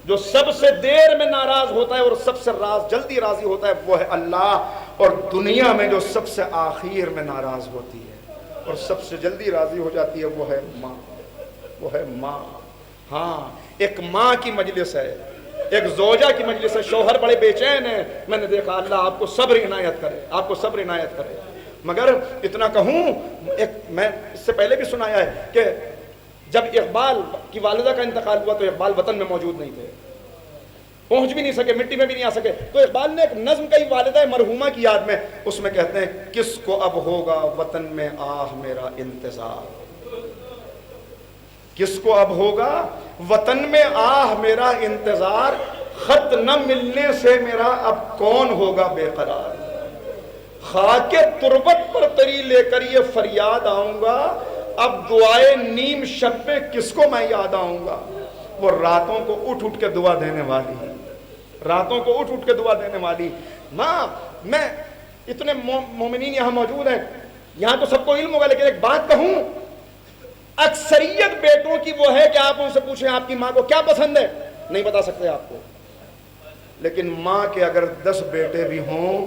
جو سب سے دیر میں ناراض ہوتا ہے اور سب سے جلدی راضی ہوتا ہے وہ ہے اللہ، اور دنیا میں جو سب سے آخر میں ناراض ہوتی ہے اور سب سے جلدی راضی ہو جاتی ہے وہ ہے ماں، وہ ہے ماں۔ ہاں، ایک ماں کی مجلس ہے، ایک زوجہ کی مجلس ہے، شوہر بڑے بے چین ہیں، میں نے دیکھا اللہ آپ کو صبر عنایت کرے، آپ کو صبر عنایت کرے۔ مگر اتنا کہوں، ایک میں اس سے پہلے بھی سنایا ہے کہ جب اقبال کی والدہ کا انتقال ہوا تو اقبال وطن میں موجود نہیں تھے، پہنچ بھی نہیں سکے، مٹی میں بھی نہیں آ سکے، تو اقبال نے ایک نظم کئی والدہ مرحومہ کی یاد میں، اس میں کہتے ہیں کس کو اب ہوگا وطن میں آہ میرا انتظار، کس کو اب ہوگا وطن میں آہ میرا انتظار، خط نہ ملنے سے میرا اب کون ہوگا بے قرار، خاک تربت پر تری لے کر یہ فریاد آؤں گا، اب دعائے نیم شب پہ کس کو میں یاد آؤں گا، وہ راتوں کو اٹھ اٹھ کے دعا دینے والی، راتوں کو اٹھ اٹھ کے دعا دینے والی ماں۔ میں اتنے مومنین یہاں موجود ہیں، یہاں تو سب کو علم ہوگا، لیکن ایک بات کہوں، اکثریت بیٹوں کی وہ ہے کہ آپ ان سے پوچھیں آپ کی ماں کو کیا پسند ہے، نہیں بتا سکتے آپ کو، لیکن ماں کے اگر 10 بیٹے بھی ہوں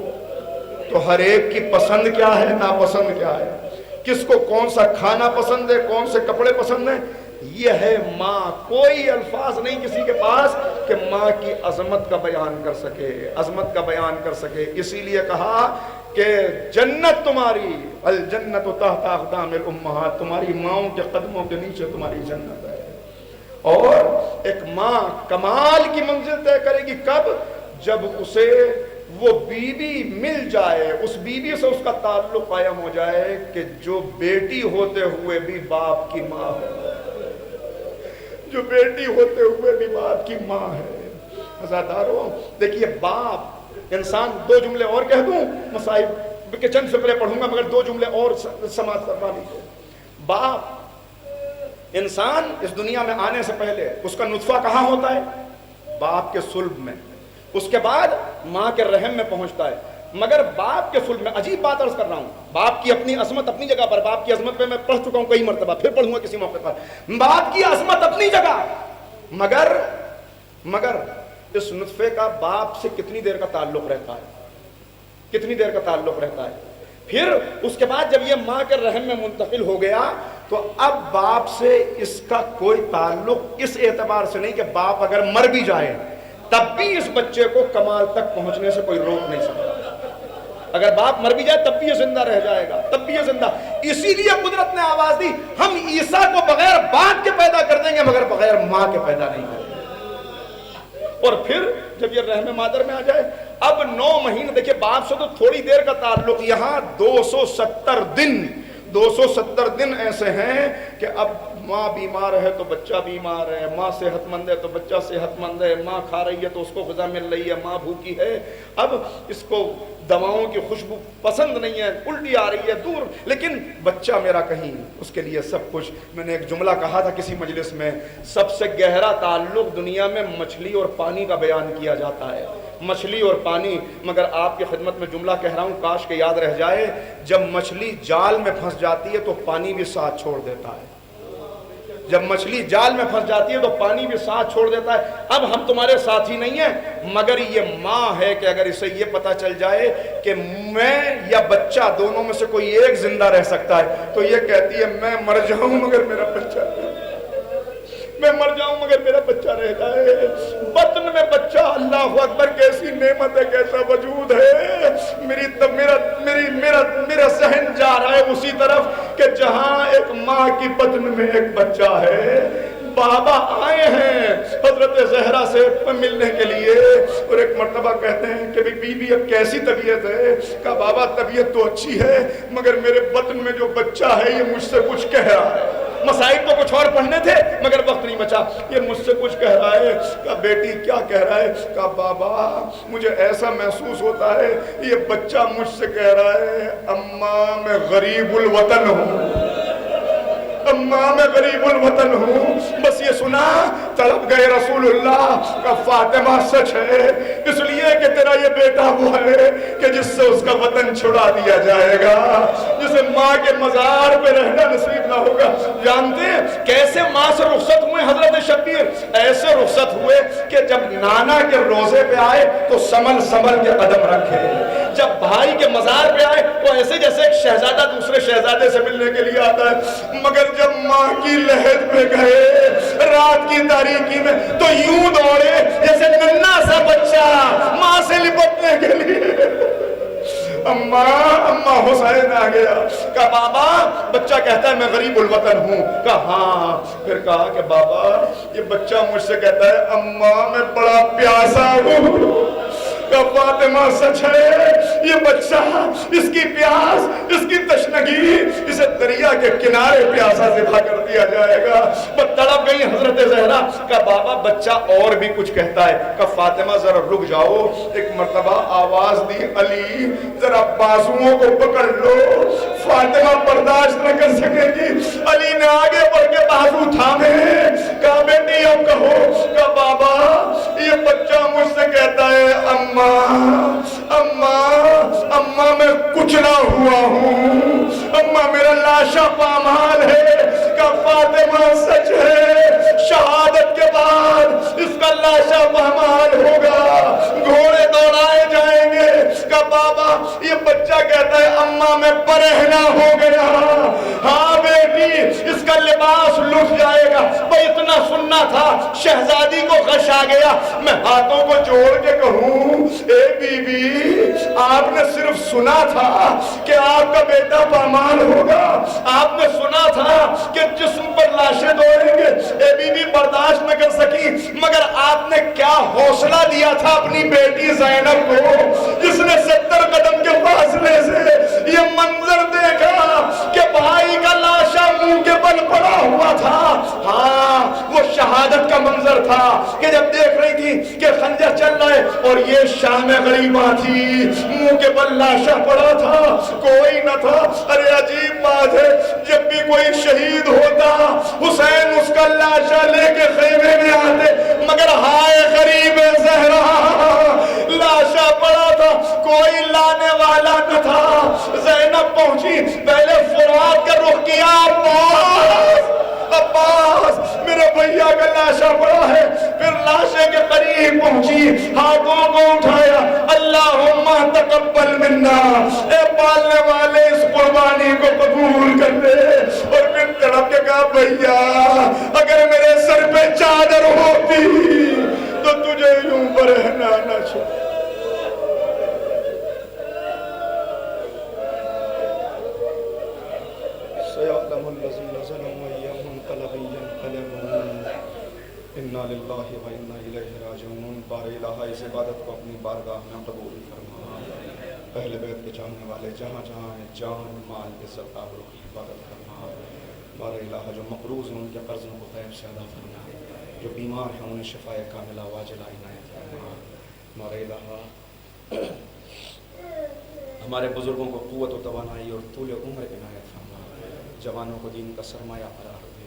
تو ہر ایک کی پسند کیا ہے، ناپسند کیا ہے، کس کو کون سا کھانا پسند ہے، کون سے کپڑے پسند ہیں، یہ ہے ماں۔ کوئی الفاظ نہیں کسی کے پاس کہ ماں کی عظمت کا بیان کر سکے، عظمت کا بیان کر سکے۔ اسی لیے کہا کہ جنت تمہاری، الجنت تحت اقدام الامہات، تمہاری ماؤں کے قدموں کے نیچے تمہاری جنت ہے۔ اور ایک ماں کمال کی منزل طے کرے گی کب؟ جب اسے وہ بیوی مل جائے، اس بیوی سے اس کا تعلق قائم ہو جائے کہ جو بیٹی ہوتے ہوئے بھی باپ کی ماں ہے، جو بیٹی ہوتے ہوئے بھی باپ کی ماں ہے۔ عزاداروں دیکھیے، باپ انسان، 2 جملے اور کہہ دوں، مصائب کے چند فقرے پڑھوں گا مگر 2 جملے اور سماعت کروا لیجیے۔ باپ انسان اس دنیا میں آنے سے پہلے اس کا نطفہ کہاں ہوتا ہے؟ باپ کے صلب میں، اس کے بعد ماں کے رحم میں پہنچتا ہے، مگر باپ کے صلب میں، عجیب بات عرض کر رہا ہوں، باپ کی اپنی عظمت اپنی جگہ پر، باپ کی عظمت پہ میں پڑھ چکا ہوں کئی مرتبہ، پھر پڑھوں گا کسی موقع پر، باپ کی عظمت اپنی جگہ، مگر اس نطفے کا باپ سے کتنی دیر کا تعلق رہتا ہے، کتنی دیر کا تعلق رہتا ہے۔ پھر اس کے بعد جب یہ ماں کے رحم میں منتقل ہو گیا تو اب باپ سے اس کا کوئی تعلق اس اعتبار سے نہیں کہ باپ اگر مر بھی جائے تب بھی اس بچے کو کمال تک پہنچنے سے کوئی روک نہیں سکتا، اگر باپ مر بھی جائے تب بھی یہ زندہ رہ جائے گا، تب بھی یہ زندہ۔ اسی لیے قدرت نے آواز دی، ہم عیسیٰ کو بغیر باپ کے پیدا کر دیں گے مگر بغیر ماں کے پیدا نہیں کریں گے۔ اور پھر جب یہ رحم مادر میں آ جائے، اب 9 مہینے، دیکھیں باپ سے تو تھوڑی دیر کا تعلق، یہاں 270 دن ایسے ہیں کہ اب ماں بیمار ہے تو بچہ بیمار ہے، ماں صحت مند ہے تو بچہ صحت مند ہے، ماں کھا رہی ہے تو اس کو غذا مل رہی ہے، ماں بھوکی ہے، اب اس کو دواؤں کی خوشبو پسند نہیں ہے، الٹی آ رہی ہے دور، لیکن بچہ میرا کہیں، اس کے لیے سب کچھ۔ میں نے ایک جملہ کہا تھا کسی مجلس میں، سب سے گہرا تعلق دنیا میں مچھلی اور پانی کا بیان کیا جاتا ہے، مچھلی اور پانی، مگر آپ کی خدمت میں جملہ کہہ رہا ہوں، کاش کہ یاد رہ جائے، جب مچھلی جال میں پھنس جاتی ہے تو پانی بھی ساتھ چھوڑ دیتا ہے، جب مچھلی جال میں پھنس جاتی ہے تو پانی بھی ساتھ چھوڑ دیتا ہے۔ اب ہم تمہارے ساتھی نہیں ہیں، مگر یہ ماں ہے کہ اگر اسے یہ پتا چل جائے کہ میں یا بچہ دونوں میں سے کوئی ایک زندہ رہ سکتا ہے تو یہ کہتی ہے میں مر جاؤں مگر میرا بچہ، میں مر جاؤں مگر میرا بچہ رہ جائے۔ بطن میں بچہ، اللہ اکبر، کیسی نعمت ہے، کیسا وجود ہے۔ میرا ذہن جا رہا ہے اسی طرف کہ جہاں ایک ماں کی بطن میں ایک بچہ ہے، بابا آئے ہیں حضرت زہرا سے ملنے کے لیے، اور ایک مرتبہ کہتے ہیں کہ بی بی اب کیسی طبیعت ہے؟ کہا بابا طبیعت تو اچھی ہے مگر میرے بطن میں جو بچہ ہے یہ مجھ سے کچھ کہہ رہا ہے۔ مسائل تو کچھ اور پڑھنے تھے مگر وقت نہیں بچا، یہ مجھ سے کچھ کہہ رہا ہے۔ کہا بیٹی کیا کہہ رہا ہے؟ کہا بابا مجھے ایسا محسوس ہوتا ہے یہ بچہ مجھ سے کہہ رہا ہے اماں میں غریب الوطن ہوں، اماں میں غریب الوطن ہوں۔ بس یہ سنا تڑپ گئے رسول اللہ کا فاطمہ سچ ہے، اس لیے کہ تیرا یہ بیٹا وہ ہے کہ جس سے اس کا وطن چھڑا دیا جائے گا، جسے ماں کے مزار پہ رہنا نصیب نہ ہوگا. جانتے ہیں کیسے ماں سے رخصت ہوئے حضرت شبیر؟ ایسے رخصت ہوئے کہ جب نانا کے روزے پہ آئے تو سنبھل سنبھل کے قدم رکھے. جب بھائی کے مزار پہ آئے تو ایسے جیسے ایک شہزادہ دوسرے شہزادے سے ملنے کے لیے آتا ہے. مگر جب ماں کی لحد پہ گئے رات کی تاریکی میں تو یوں دوڑے جیسے ننھا سا بچہ ماں سے لپٹنے کے لیے. اماں حسین آ گیا. کہا بابا، بچہ کہتا ہے میں غریب الوطن ہوں. کہا ہاں. پھر کہا کہ بابا یہ بچہ مجھ سے کہتا ہے اماں میں بڑا پیاسا ہوں. کہا فاطمہ سچ ہے، یہ بچہ اس کی پیاس، اس کی تشنگی اسے دریا کے کنارے پیاسا ذبح کر دیا جائے گا. وہ تڑپ گئی حضرت زہرا. کہا بابا بچہ اور بھی کچھ کہتا ہے. کہا فاطمہ ذرا رک جاؤ. ایک مرتبہ آواز دی علی ذرا بازوؤں کو پکڑ لو. فاطمہ برداشت نہ کر سکے گی. علی نے آگے بڑھ کے بازو تھامے. کہا بیٹی اب کہو. کہا بابا یہ بچہ مجھ سے کہتا ہے اماں میں کچلا ہوا ہوں، اماں میرا لاشا پامال ہے. کہا فاطمہ سچ ہے، شہادت کے بعد اس کا لاشا پامال ہوگا، گھوڑے دوڑائے جائیں گے. کہا بابا یہ بچہ کہتا ہے اماں میں برہنہ ہو گیا. ہاں بیٹی اس کا لباس لٹ جائے گا. وہ اتنا سننا تھا شہزادی کو غش آ گیا. میں ہاتھوں کو جوڑ کے کہوں اے بی بی آپ نے صرف سنا تھا کہ آپ کا بیٹا پامال ہوگا، آپ نے سنا تھا کہ جسم پر لاشیں دوڑیں گے. اے بی بی برداشت نہ کر سکی. مگر آپ نے کیا حوصلہ دیا تھا اپنی بیٹی زینب کو جس نے 70 قدم کے فاصلے سے یہ منظر دیکھا کہ بھائی کا لاشا منہ کے بل پڑا ہوا تھا. ہاں وہ شہادت کا منظر تھا کہ جب دیکھ رہی تھی کہ خنجر چل رہا ہے اور یہ شام غریبہ تھی، منہ کے بل لاشا پڑا تھا، کوئی نہ تھا. ارے عجیب بات ہے، جب بھی کوئی شہید ہوتا حسین اس کا لاشا لے کے خیمے میں آتے. مگر ہائے غریب زہرا، لاشا پڑا تھا، کوئی لانے والا نہ تھا. زینب پہنچی، پہلے فرات کا رخ کیا. عباس میرے بھیا کا لاشا پڑا ہے. پھر لاشے کے قریب پہنچی، ہاتھوں کو اٹھایا، اللہم تقبل منا، اے پالنے والے اس قربانی کو قبول کر لے. اور پھر تڑپ کے کہا بھیا اگر میرے سر پہ چادر ہوتی تو تجھے یوں برہنہ نہ چھوڑ. سيعلم الذين ظلموا أيام منقلب ينقلبون إنا لله وإنا إليه راجعون. بار الہ اس عبادت کو اپنی بارگاہ میں قبول فرما. اہل بیت کے جاننے والے جہاں جہاں ہیں جان مال عزت آبرو کی عبادت فرما. بار الہ جو مقروض ہیں ان کے قرضوں کو غیب سے ادا فرما. جو بیمار ہیں انہیں شفاء کاملہ واجلہ عنایت فرما. بار الہ ہمارے بزرگوں کو قوت و توانائی اور طول عمر عنایت فرما. جوانوں کو دین کا سرمایہ قرار دے.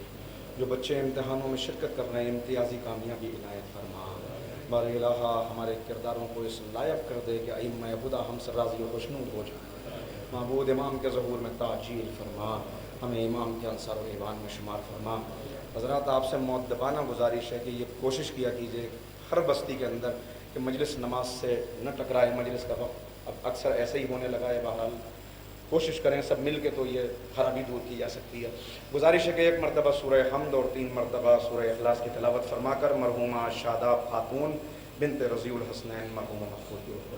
جو بچے امتحانوں میں شرکت کر رہے ہیں امتیازی کامیابی عنایت فرما. بار الہ ہمارے کرداروں کو اس لائق کر دے کہ ائمہ ہدیٰ ہم سے راضی و خوشنود ہو جائیں. معبود امام کے ظہور میں تعجیل فرما. ہمیں امام کے انصار و ایوان میں شمار فرما. حضرات آپ سے مؤدبانہ گزارش ہے کہ یہ کوشش کیا کیجیے ہر بستی کے اندر کہ مجلس نماز سے نہ ٹکرائے. مجلس کا وقت اب اکثر ایسے ہی ہونے لگا ہے. بہرحال کوشش کریں سب مل کے تو یہ خرابی دور کی جا سکتی ہے. گزارش ہے کہ 1 مرتبہ سورہ حمد اور 3 مرتبہ سورہ اخلاص کی تلاوت فرما کر مرحومہ شاداب خاتون بنت رضی الحسنین مرحومہ محفوظ کی روح کو